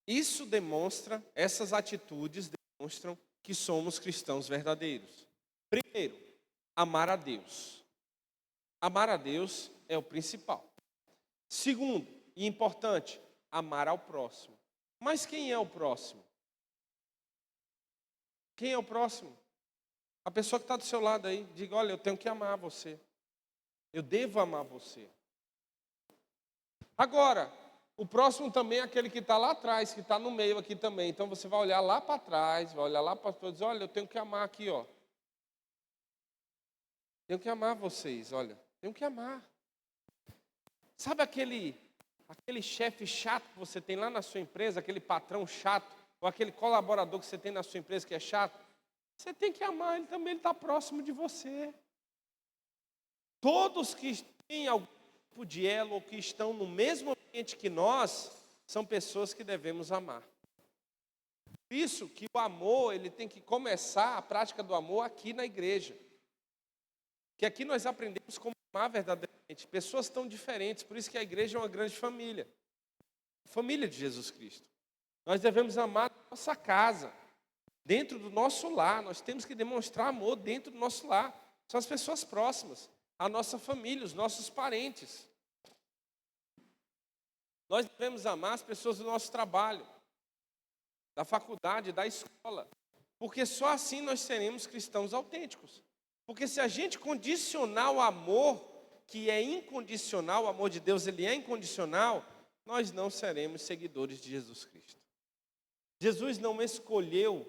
Isso demonstra, essas atitudes demonstram que somos cristãos verdadeiros. Primeiro, amar a Deus. Amar a Deus é o principal. Segundo, e importante, amar ao próximo. Mas quem é o próximo? Quem é o próximo? A pessoa que está do seu lado aí. Diga: olha, eu tenho que amar você. Eu devo amar você. Agora, o próximo também é aquele que está lá atrás, que está no meio aqui também. Então você vai olhar lá para trás, vai olhar lá para trás e dizer: olha, eu tenho que amar aqui, ó. Tenho que amar vocês, olha. Tenho que amar. Sabe aquele chefe chato que você tem lá na sua empresa, aquele patrão chato, ou aquele colaborador que você tem na sua empresa que é chato? Você tem que amar ele também, ele está próximo de você. Todos que têm algum tipo de elo ou que estão no mesmo ambiente que nós, são pessoas que devemos amar. Por isso que o amor, ele tem que começar, a prática do amor aqui na igreja. Que aqui nós aprendemos como amar verdadeiramente. Pessoas tão diferentes, por isso que a igreja é uma grande família. Família de Jesus Cristo. Nós devemos amar a nossa casa, dentro do nosso lar. Nós temos que demonstrar amor dentro do nosso lar. São as pessoas próximas, a nossa família, os nossos parentes. Nós devemos amar as pessoas do nosso trabalho, da faculdade, da escola. Porque só assim nós seremos cristãos autênticos. Porque se a gente condicionar o amor, que é incondicional, o amor de Deus ele é incondicional, nós não seremos seguidores de Jesus Cristo. Jesus não escolheu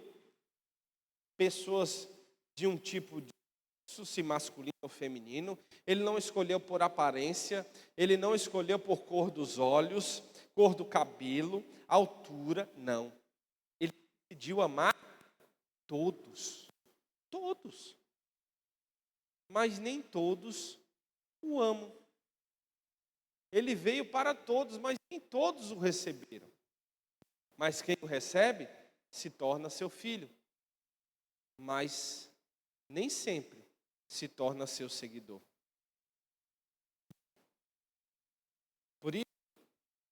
pessoas de um tipo de se masculino ou feminino, ele não escolheu por aparência, ele não escolheu por cor dos olhos, cor do cabelo, altura, não. Ele decidiu amar todos, todos. Mas nem todos o amam. Ele veio para todos, mas nem todos o receberam. Mas quem o recebe se torna seu filho. Mas nem sempre se torna seu seguidor. Por isso,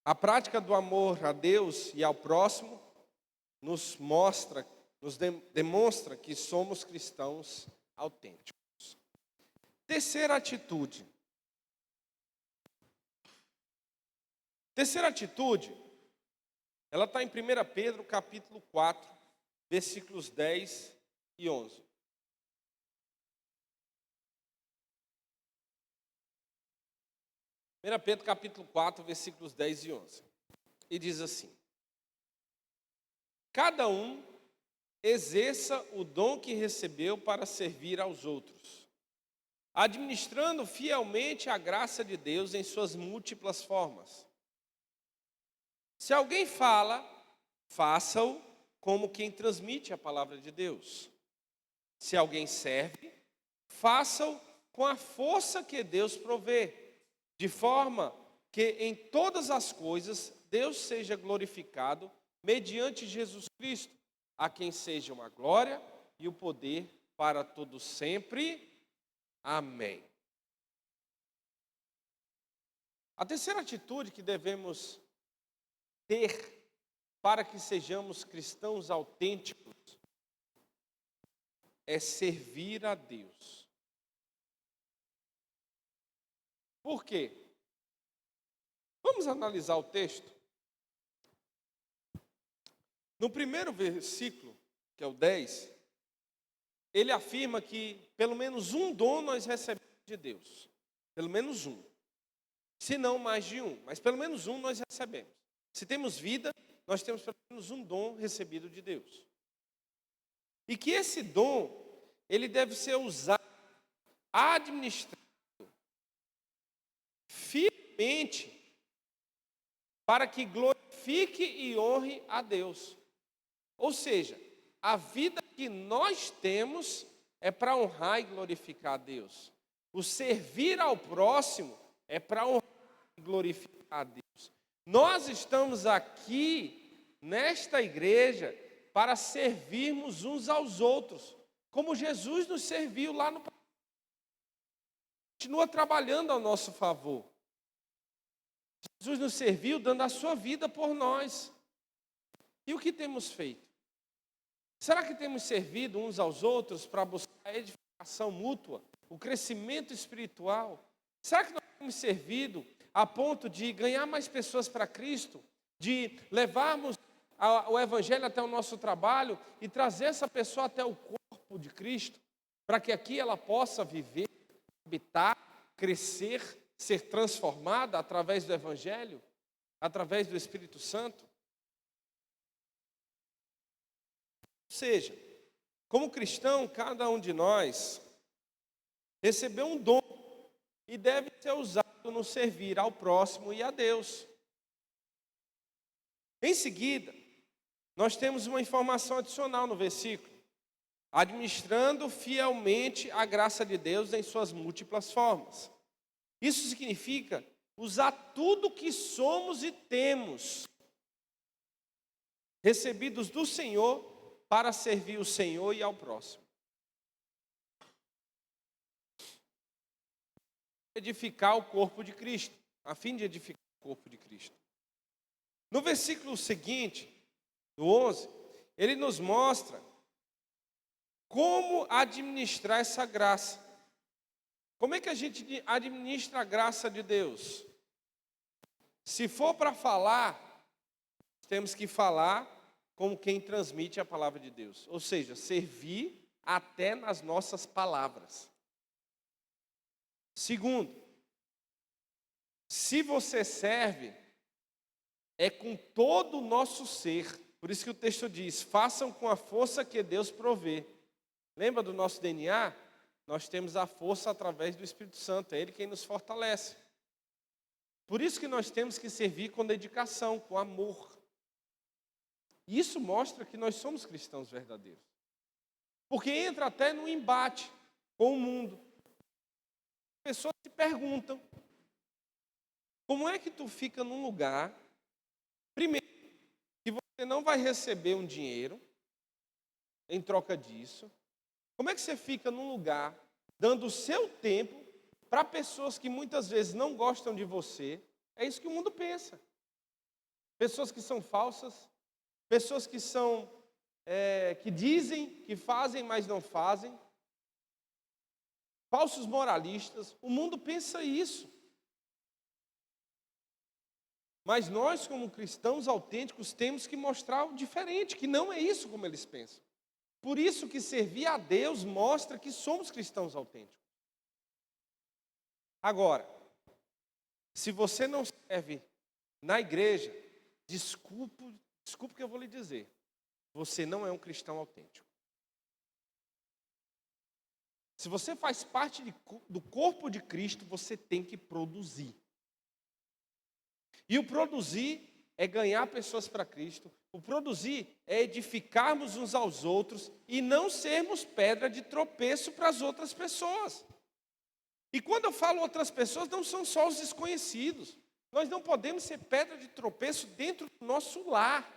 a prática do amor a Deus e ao próximo nos mostra, demonstra que somos cristãos autênticos. Terceira atitude. Terceira atitude, ela está em 1 Pedro capítulo 4, versículos 10 e 11. 1 Pedro capítulo 4, versículos 10 e 11. E diz assim: cada um exerça o dom que recebeu para servir aos outros, administrando fielmente a graça de Deus em suas múltiplas formas. Se alguém fala, faça-o como quem transmite a palavra de Deus. Se alguém serve, faça-o com a força que Deus provê, de forma que em todas as coisas Deus seja glorificado mediante Jesus Cristo, a quem sejam a glória e o poder para todos sempre. Amém. A terceira atitude que devemos ter para que sejamos cristãos autênticos é servir a Deus. Por quê? Vamos analisar o texto. No primeiro versículo, que é o 10, ele afirma que pelo menos um dom nós recebemos de Deus. Pelo menos um. Se não mais de um, mas pelo menos um nós recebemos. Se temos vida, nós temos pelo menos um dom recebido de Deus. E que esse dom, ele deve ser usado, administrado, fielmente, para que glorifique e honre a Deus. Ou seja, a vida que nós temos é para honrar e glorificar a Deus. O servir ao próximo é para honrar e glorificar a Deus. Nós estamos aqui, nesta igreja, para servirmos uns aos outros, como Jesus nos serviu lá no passado. Continua trabalhando ao nosso favor. Jesus nos serviu dando a sua vida por nós. E o que temos feito? Será que temos servido uns aos outros para buscar a edificação mútua, o crescimento espiritual? Será que nós temos servido a ponto de ganhar mais pessoas para Cristo, de levarmos o Evangelho até o nosso trabalho e trazer essa pessoa até o corpo de Cristo, para que aqui ela possa viver, habitar, crescer, ser transformada através do Evangelho, através do Espírito Santo? Ou seja, como cristão, cada um de nós recebeu um dom e deve ser usado no servir ao próximo e a Deus. Em seguida, nós temos uma informação adicional no versículo: administrando fielmente a graça de Deus em suas múltiplas formas. Isso significa usar tudo que somos e temos, recebidos do Senhor, para servir o Senhor e ao próximo. Edificar o corpo de Cristo, a fim de edificar o corpo de Cristo. No versículo seguinte, no 11, ele nos mostra como administrar essa graça. Como é que a gente administra a graça de Deus? Se for para falar, temos que falar como quem transmite a palavra de Deus. Ou seja, servir até nas nossas palavras. Segundo, se você serve, é com todo o nosso ser. Por isso que o texto diz: façam com a força que Deus provê. Lembra do nosso DNA? Nós temos a força através do Espírito Santo, é Ele quem nos fortalece. Por isso que nós temos que servir com dedicação, com amor. E isso mostra que nós somos cristãos verdadeiros. Porque entra até no embate com o mundo. Pessoas se perguntam: como é que tu fica num lugar, primeiro, que você não vai receber um dinheiro em troca disso? Como é que você fica num lugar dando o seu tempo para pessoas que muitas vezes não gostam de você? É isso que o mundo pensa. Pessoas que são falsas, pessoas que são que dizem que fazem, mas não fazem. Falsos moralistas, o mundo pensa isso. Mas nós, como cristãos autênticos, temos que mostrar o diferente, que não é isso como eles pensam. Por isso que servir a Deus mostra que somos cristãos autênticos. Agora, se você não serve na igreja, desculpe o que eu vou lhe dizer, você não é um cristão autêntico. Se você faz parte do corpo de Cristo, você tem que produzir. E o produzir é ganhar pessoas para Cristo. O produzir é edificarmos uns aos outros e não sermos pedra de tropeço para as outras pessoas. E quando eu falo outras pessoas, não são só os desconhecidos. Nós não podemos ser pedra de tropeço dentro do nosso lar.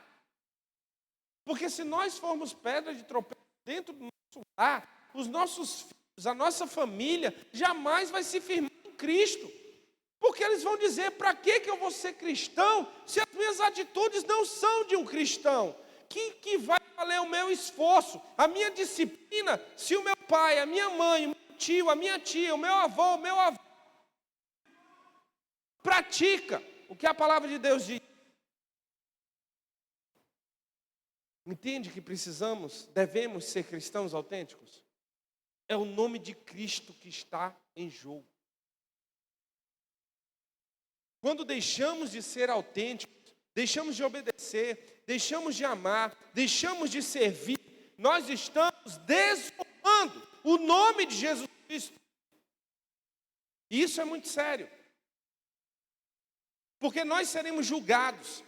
Porque se nós formos pedra de tropeço dentro do nosso lar, os nossos filhos, a nossa família, jamais vai se firmar em Cristo. Porque eles vão dizer, para que eu vou ser cristão, se as minhas atitudes não são de um cristão? Que vai valer o meu esforço, a minha disciplina, se o meu pai, a minha mãe, o meu tio, a minha tia, o meu avô pratica o que a palavra de Deus diz. Entende que devemos ser cristãos autênticos? É o nome de Cristo que está em jogo. Quando deixamos de ser autênticos, deixamos de obedecer, deixamos de amar, deixamos de servir, nós estamos desonrando o nome de Jesus Cristo. E isso é muito sério. Porque nós seremos julgados.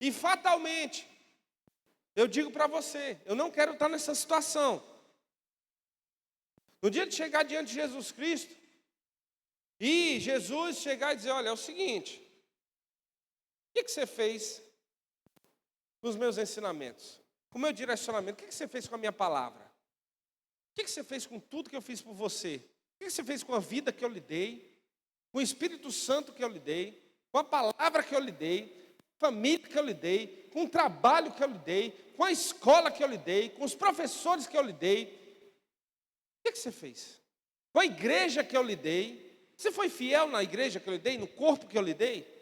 E fatalmente, eu digo para você, eu não quero estar nessa situação. No dia de chegar diante de Jesus Cristo, e Jesus chegar e dizer, olha, é o seguinte, o que você fez com os meus ensinamentos? Com o meu direcionamento? O que você fez com a minha palavra? O que você fez com tudo que eu fiz por você? O que você fez com a vida que eu lhe dei? Com o Espírito Santo que eu lhe dei? Com a palavra que eu lhe dei? Com a família que eu lhe dei? Com o trabalho que eu lhe dei? Com a escola que eu lhe dei? Com os professores que eu lhe dei? O que você fez? Com a igreja que eu lhe dei? Você foi fiel na igreja que eu lhe dei? No corpo que eu lhe dei?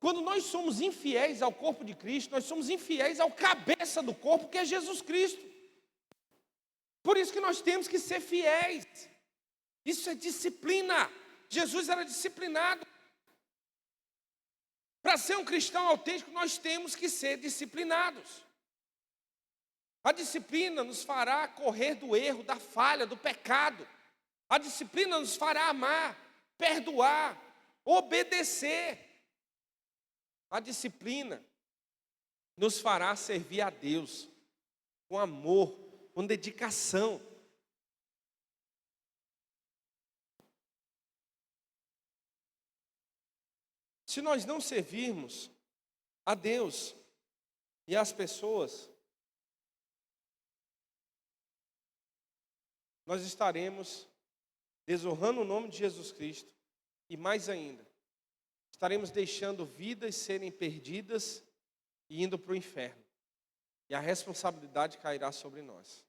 Quando nós somos infiéis ao corpo de Cristo, nós somos infiéis ao cabeça do corpo, que é Jesus Cristo. Por isso que nós temos que ser fiéis. Isso é disciplina. Jesus era disciplinado. Para ser um cristão autêntico, nós temos que ser disciplinados. A disciplina nos fará correr do erro, da falha, do pecado. A disciplina nos fará amar, perdoar, obedecer. A disciplina nos fará servir a Deus com amor, com dedicação. Se nós não servirmos a Deus e às pessoas, nós estaremos desonrando o nome de Jesus Cristo e, mais ainda, estaremos deixando vidas serem perdidas e indo para o inferno. E a responsabilidade cairá sobre nós.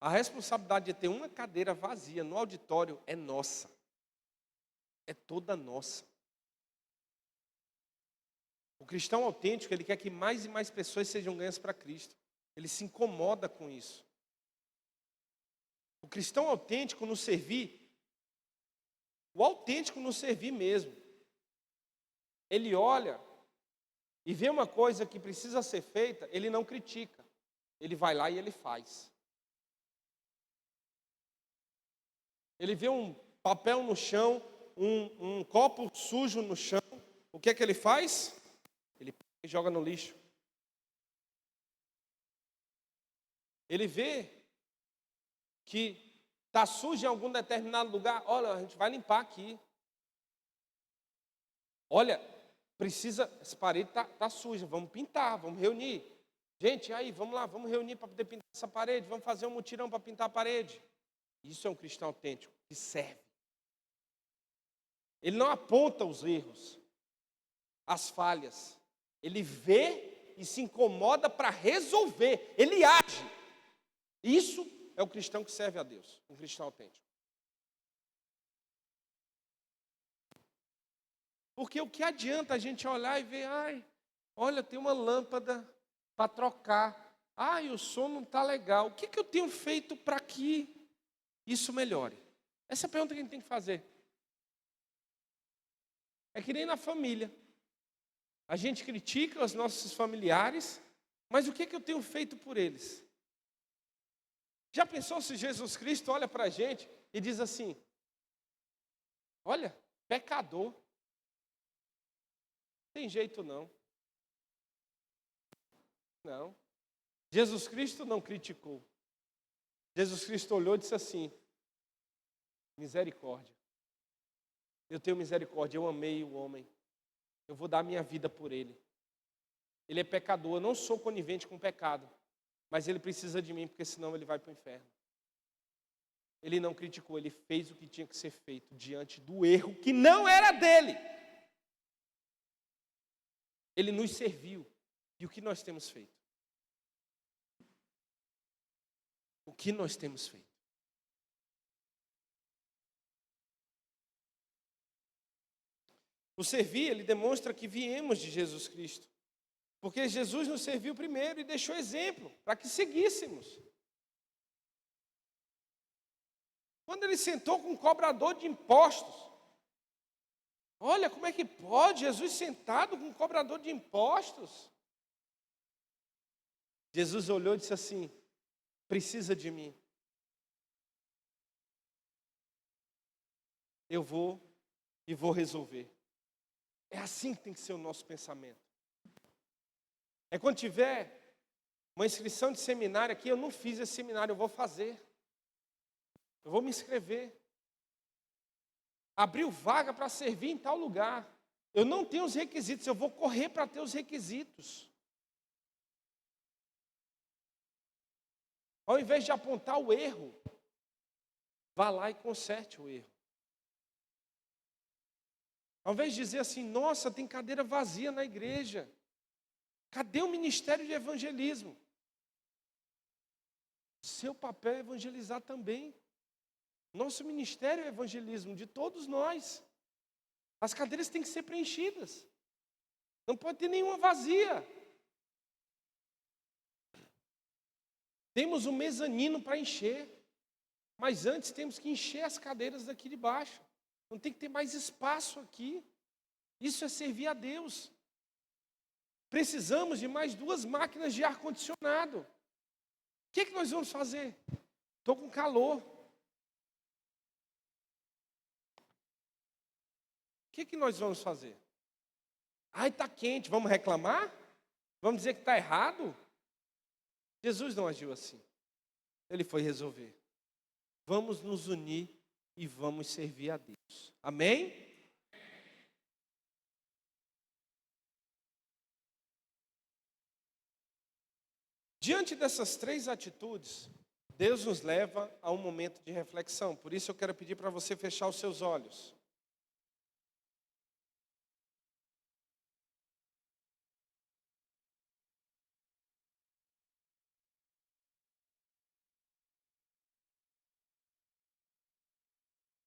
A responsabilidade de ter uma cadeira vazia no auditório é nossa. É toda nossa. O cristão autêntico, ele quer que mais e mais pessoas sejam ganhas para Cristo. Ele se incomoda com isso. O cristão autêntico no servir, o autêntico no servir mesmo, ele olha e vê uma coisa que precisa ser feita, ele não critica. Ele vai lá e ele faz. Ele vê um papel no chão, um copo sujo no chão, o que é que ele faz? Ele joga no lixo. Ele vê que está sujo em algum determinado lugar, olha, a gente vai limpar aqui. Olha, essa parede está suja, vamos pintar, vamos reunir. Gente, aí, vamos lá, vamos reunir para poder pintar essa parede, vamos fazer um mutirão para pintar a parede. Isso é um cristão autêntico, que serve. Ele não aponta os erros, as falhas. Ele vê e se incomoda para resolver. Ele age. Isso é o cristão que serve a Deus, um cristão autêntico. Porque o que adianta a gente olhar e ver, olha, tem uma lâmpada para trocar. O som não está legal. O que eu tenho feito para que isso melhore? Essa é a pergunta que a gente tem que fazer. É que nem na família. A gente critica os nossos familiares, mas o que eu tenho feito por eles? Já pensou se Jesus Cristo olha para a gente e diz assim: olha, pecador, não tem jeito não. Não. Jesus Cristo não criticou. Jesus Cristo olhou e disse assim: misericórdia. Eu tenho misericórdia, eu amei o homem. Eu vou dar minha vida por ele. Ele é pecador, eu não sou conivente com o pecado, mas ele precisa de mim, porque senão ele vai para o inferno. Ele não criticou, ele fez o que tinha que ser feito diante do erro que não era dele. Ele nos serviu. E o que nós temos feito? O que nós temos feito? O servir, ele demonstra que viemos de Jesus Cristo. Porque Jesus nos serviu primeiro e deixou exemplo para que seguíssemos. Quando ele sentou com um cobrador de impostos, olha como é que pode Jesus sentado com um cobrador de impostos. Jesus olhou e disse assim: precisa de mim. Eu vou e vou resolver. É assim que tem que ser o nosso pensamento. É quando tiver uma inscrição de seminário aqui, eu não fiz esse seminário, eu vou fazer. Eu vou me inscrever. Abriu vaga para servir em tal lugar. Eu não tenho os requisitos, eu vou correr para ter os requisitos. Ao invés de apontar o erro, vá lá e conserte o erro. Ao invés de dizer assim: nossa, tem cadeira vazia na igreja. Cadê o ministério de evangelismo? Seu papel é evangelizar também. Nosso ministério é evangelismo de todos nós. As cadeiras têm que ser preenchidas. Não pode ter nenhuma vazia. Temos um mezanino para encher. Mas antes temos que encher as cadeiras daqui de baixo. Não tem que ter mais espaço aqui. Isso é servir a Deus. Precisamos de mais 2 máquinas de ar-condicionado. O que nós vamos fazer? Estou com calor. O que nós vamos fazer? Ai, está quente, vamos reclamar? Vamos dizer que está errado? Jesus não agiu assim. Ele foi resolver. Vamos nos unir e vamos servir a Deus. Amém? Diante dessas 3 atitudes, Deus nos leva a um momento de reflexão. Por isso eu quero pedir para você fechar os seus olhos.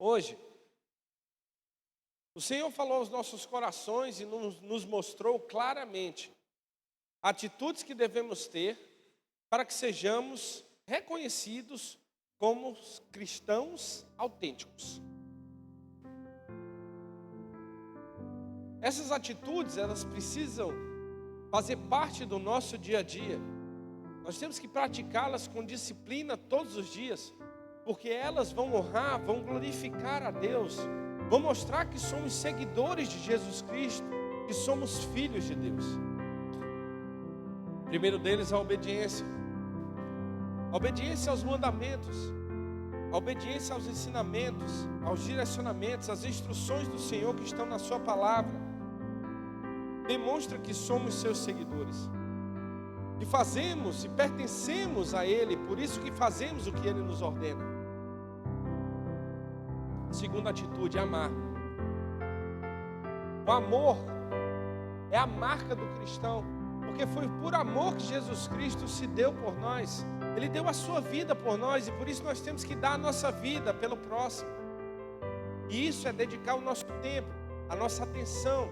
Hoje, o Senhor falou aos nossos corações e nos mostrou claramente atitudes que devemos ter para que sejamos reconhecidos como cristãos autênticos. Essas atitudes, elas precisam fazer parte do nosso dia a dia. Nós temos que praticá-las com disciplina todos os dias, porque elas vão honrar, vão glorificar a Deus, vão mostrar que somos seguidores de Jesus Cristo, que somos filhos de Deus. O primeiro deles, a obediência. A obediência aos mandamentos, a obediência aos ensinamentos, aos direcionamentos, às instruções do Senhor que estão na sua palavra, demonstra que somos seus seguidores. E fazemos e pertencemos a Ele, por isso que fazemos o que Ele nos ordena. Segunda atitude, amar. O amor é a marca do cristão, porque foi por amor que Jesus Cristo se deu por nós. Ele deu a sua vida por nós e por isso nós temos que dar a nossa vida pelo próximo. E isso é dedicar o nosso tempo, a nossa atenção.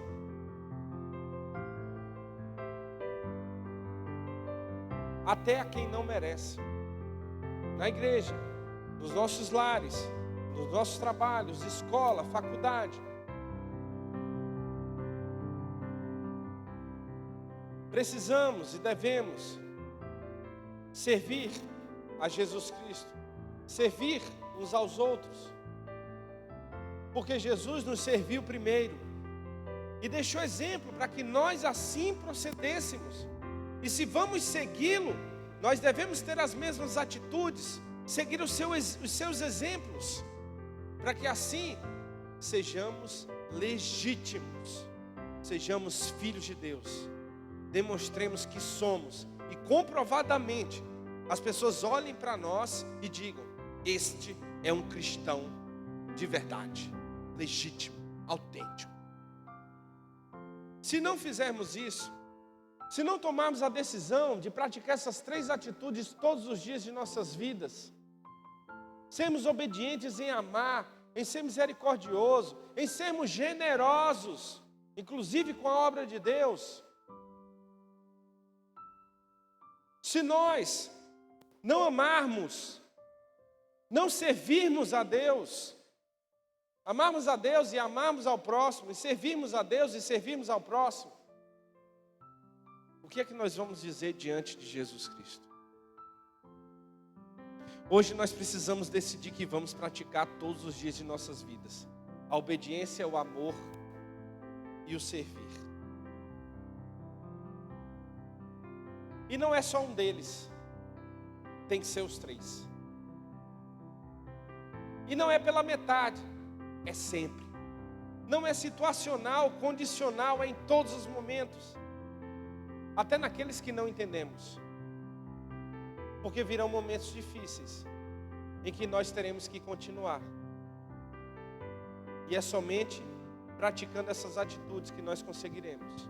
Até a quem não merece. Na igreja, nos nossos lares, nos nossos trabalhos, escola, faculdade. precisamos e devemos servir a Jesus Cristo, servir uns aos outros, porque Jesus nos serviu primeiro e deixou exemplo para que nós assim procedêssemos. E se vamos segui-lo, nós devemos ter as mesmas atitudes, seguir os seus exemplos, para que assim sejamos legítimos, sejamos filhos de Deus, demonstremos que somos, e comprovadamente as pessoas olhem para nós e digam: este é um cristão de verdade, legítimo, autêntico. Se não fizermos isso, se não tomarmos a decisão de praticar essas 3 atitudes todos os dias de nossas vidas, sermos obedientes em amar, em ser misericordioso, em sermos generosos, inclusive com a obra de Deus, se nós não amarmos, não servirmos a Deus, amarmos a Deus e amarmos ao próximo, e servirmos a Deus e servirmos ao próximo, o que é que nós vamos dizer diante de Jesus Cristo? Hoje nós precisamos decidir que vamos praticar todos os dias de nossas vidas a obediência, o amor e o servir. E não é só um deles, tem que ser os 3. E não é pela metade, é sempre. Não é situacional, condicional, é em todos os momentos. Até naqueles que não entendemos. Porque virão momentos difíceis, em que nós teremos que continuar. E é somente praticando essas atitudes que nós conseguiremos.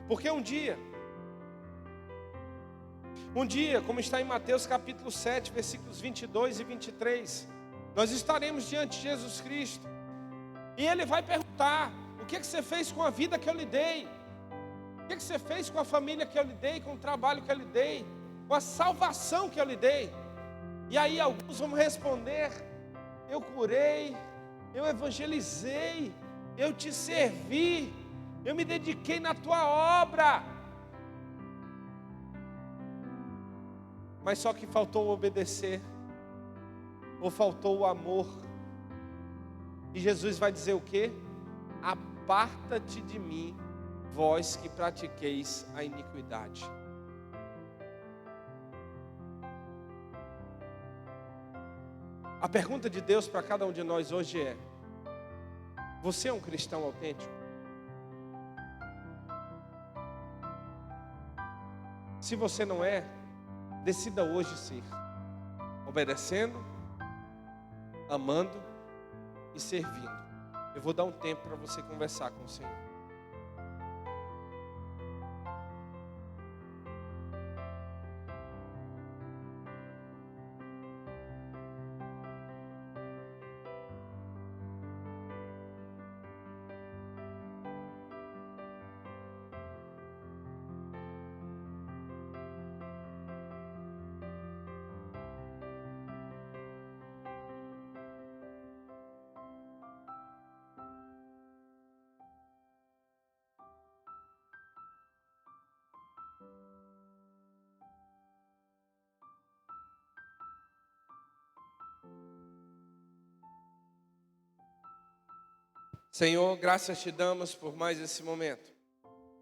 Porque um dia, como está em Mateus capítulo 7, versículos 22 e 23, nós estaremos diante de Jesus Cristo, e Ele vai perguntar: o que você fez com a vida que eu lhe dei? O que você fez com a família que eu lhe dei, com o trabalho que eu lhe dei, com a salvação que eu lhe dei? E aí alguns vão responder: eu curei, eu evangelizei, eu te servi, eu me dediquei na tua obra. Mas só que faltou obedecer, ou faltou o amor. E Jesus vai dizer o quê? Aparta-te de mim, vós que pratiqueis a iniquidade. A pergunta de Deus para cada um de nós hoje é: você é um cristão autêntico? Se você não é, decida hoje ser, obedecendo, amando e servindo. Eu vou dar um tempo para você conversar com o Senhor. Senhor, graças te damos por mais esse momento.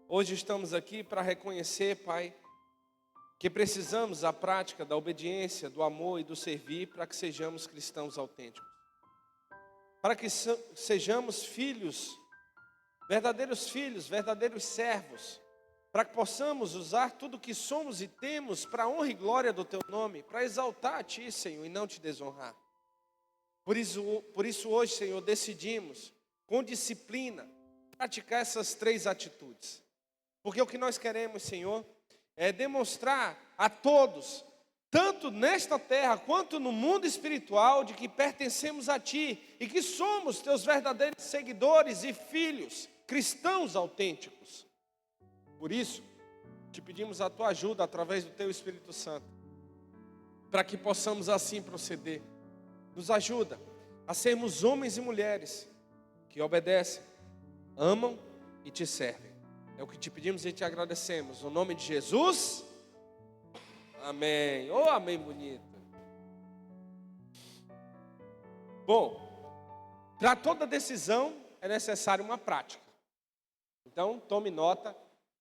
Hoje estamos aqui para reconhecer, Pai, que precisamos da prática da obediência, do amor e do servir para que sejamos cristãos autênticos. Para que sejamos filhos, verdadeiros servos, para que possamos usar tudo que somos e temos para a honra e glória do Teu nome, para exaltar a Ti, Senhor, e não Te desonrar. Por isso hoje, Senhor, decidimos, com disciplina, praticar essas 3 atitudes. Porque o que nós queremos, Senhor, é demonstrar a todos, tanto nesta terra quanto no mundo espiritual, de que pertencemos a Ti e que somos Teus verdadeiros seguidores e filhos, cristãos autênticos. Por isso, te pedimos a Tua ajuda através do Teu Espírito Santo, para que possamos assim proceder. Nos ajuda a sermos homens e mulheres que obedecem, amam e Te servem. É o que te pedimos e te agradecemos. No nome de Jesus, amém. Oh, amém bonito. Bom, para toda decisão é necessário uma prática. Então, tome nota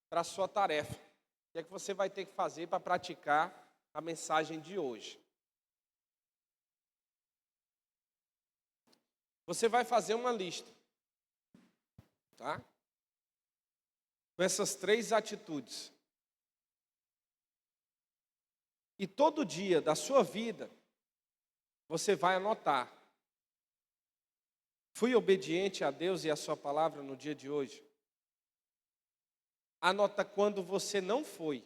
para a sua tarefa. O que é que você vai ter que fazer para praticar a mensagem de hoje? Você vai fazer uma lista, tá? Com essas 3 atitudes. E todo dia da sua vida, você vai anotar. Fui obediente a Deus e a sua palavra no dia de hoje? Anota quando você não foi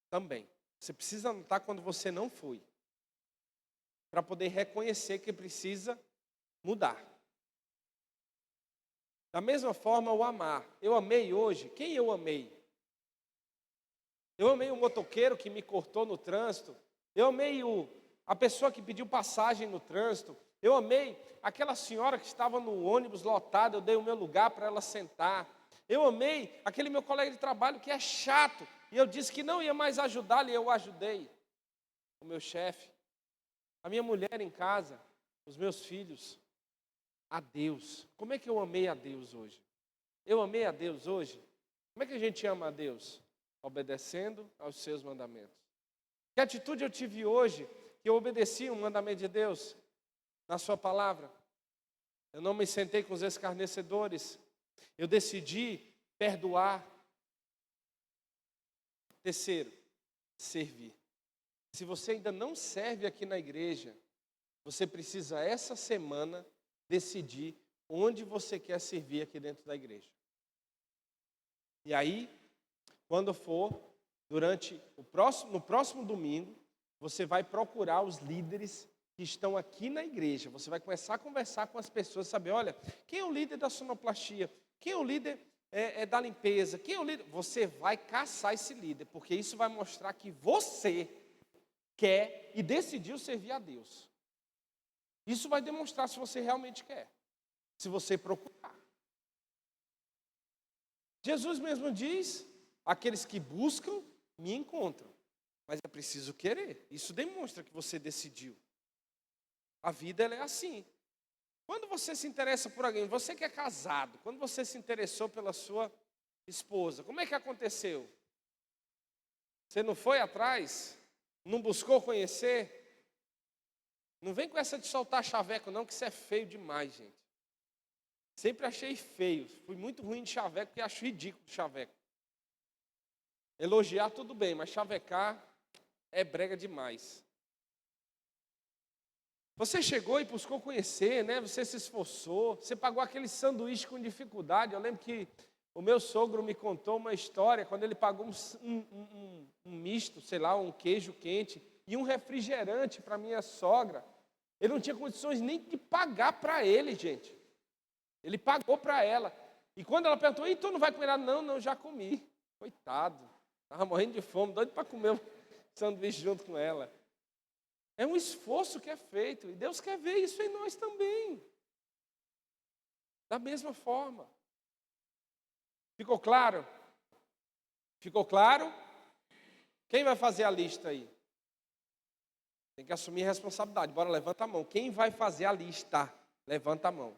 também. Você precisa anotar quando você não foi. Para poder reconhecer que precisa mudar. Da mesma forma, o amar. Eu amei hoje. Quem eu amei? Eu amei o motoqueiro que me cortou no trânsito. Eu amei a pessoa que pediu passagem no trânsito. Eu amei aquela senhora que estava no ônibus lotado. Eu dei o meu lugar para ela sentar. Eu amei aquele meu colega de trabalho que é chato. E eu disse que não ia mais ajudá-lo e eu o ajudei. O meu chefe. A minha mulher em casa. Os meus filhos. A Deus. Como é que eu amei a Deus hoje? Eu amei a Deus hoje? Como é que a gente ama a Deus? Obedecendo aos seus mandamentos. Que atitude eu tive hoje que eu obedeci o mandamento de Deus na sua palavra? Eu não me sentei com os escarnecedores. Eu decidi perdoar. Terceiro, servir. Se você ainda não serve aqui na igreja, você precisa essa semana decidir onde você quer servir aqui dentro da igreja. E aí, quando for, no próximo domingo, você vai procurar os líderes que estão aqui na igreja. Você vai começar a conversar com as pessoas, saber, olha, quem é o líder da sonoplastia? Quem é o líder da limpeza? Quem é o líder? Você vai caçar esse líder, porque isso vai mostrar que você quer e decidiu servir a Deus. Isso vai demonstrar se você realmente quer, se você procurar. Jesus mesmo diz, aqueles que buscam, me encontram. Mas é preciso querer. Isso demonstra que você decidiu. A vida ela é assim. Quando você se interessa por alguém, você que é casado, quando você se interessou pela sua esposa, como é que aconteceu? Você não foi atrás? Não buscou conhecer? Não vem com essa de soltar chaveco não, que isso é feio demais, gente. Sempre achei feio. Fui muito ruim de chaveco, porque acho ridículo chaveco. Elogiar tudo bem, mas chavecar é brega demais. Você chegou e buscou conhecer, né? Você se esforçou, você pagou aquele sanduíche com dificuldade. Eu lembro que o meu sogro me contou uma história, quando ele pagou um misto, sei lá, um queijo quente e um refrigerante para minha sogra. Ele não tinha condições nem de pagar para ele, gente. Ele pagou para ela. E quando ela perguntou, e tu não vai comer nada? Não, já comi. Coitado. Estava morrendo de fome, doido para comer um sanduíche junto com ela. É um esforço que é feito. E Deus quer ver isso em nós também. Da mesma forma. Ficou claro? Ficou claro? Quem vai fazer a lista aí? Tem que assumir a responsabilidade. Bora, levanta a mão. Quem vai fazer a lista? Levanta a mão.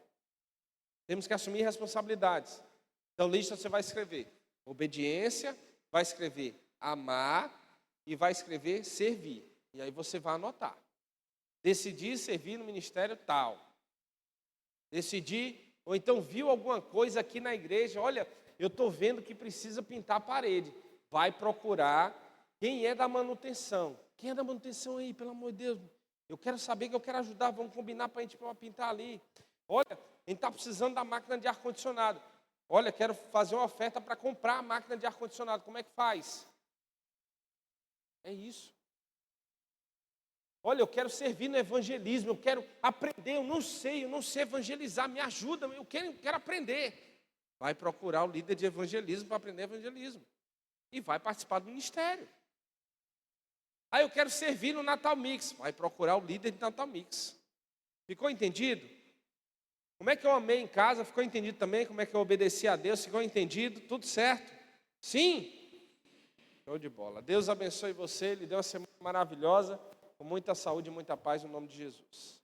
Temos que assumir responsabilidades. Então, lista você vai escrever obediência, vai escrever amar e vai escrever servir. E aí você vai anotar. Decidir servir no ministério tal. Decidir, ou então viu alguma coisa aqui na igreja, olha, eu estou vendo que precisa pintar a parede. Vai procurar quem é da manutenção. Quem é da manutenção aí, pelo amor de Deus? Eu quero saber, que eu quero ajudar, vamos combinar para a gente pintar ali. Olha, a gente está precisando da máquina de ar-condicionado. Olha, quero fazer uma oferta para comprar a máquina de ar-condicionado. Como é que faz? É isso. Olha, eu quero servir no evangelismo, eu quero aprender, eu não sei evangelizar, me ajuda, eu quero aprender. Vai procurar o líder de evangelismo para aprender evangelismo. E vai participar do ministério. Ah, eu quero servir no Natal Mix. Vai procurar o líder de Natal Mix. Ficou entendido? Como é que eu amei em casa? Ficou entendido também? Como é que eu obedeci a Deus? Ficou entendido? Tudo certo? Sim? Show de bola. Deus abençoe você, lhe dê uma semana maravilhosa, com muita saúde e muita paz, no nome de Jesus.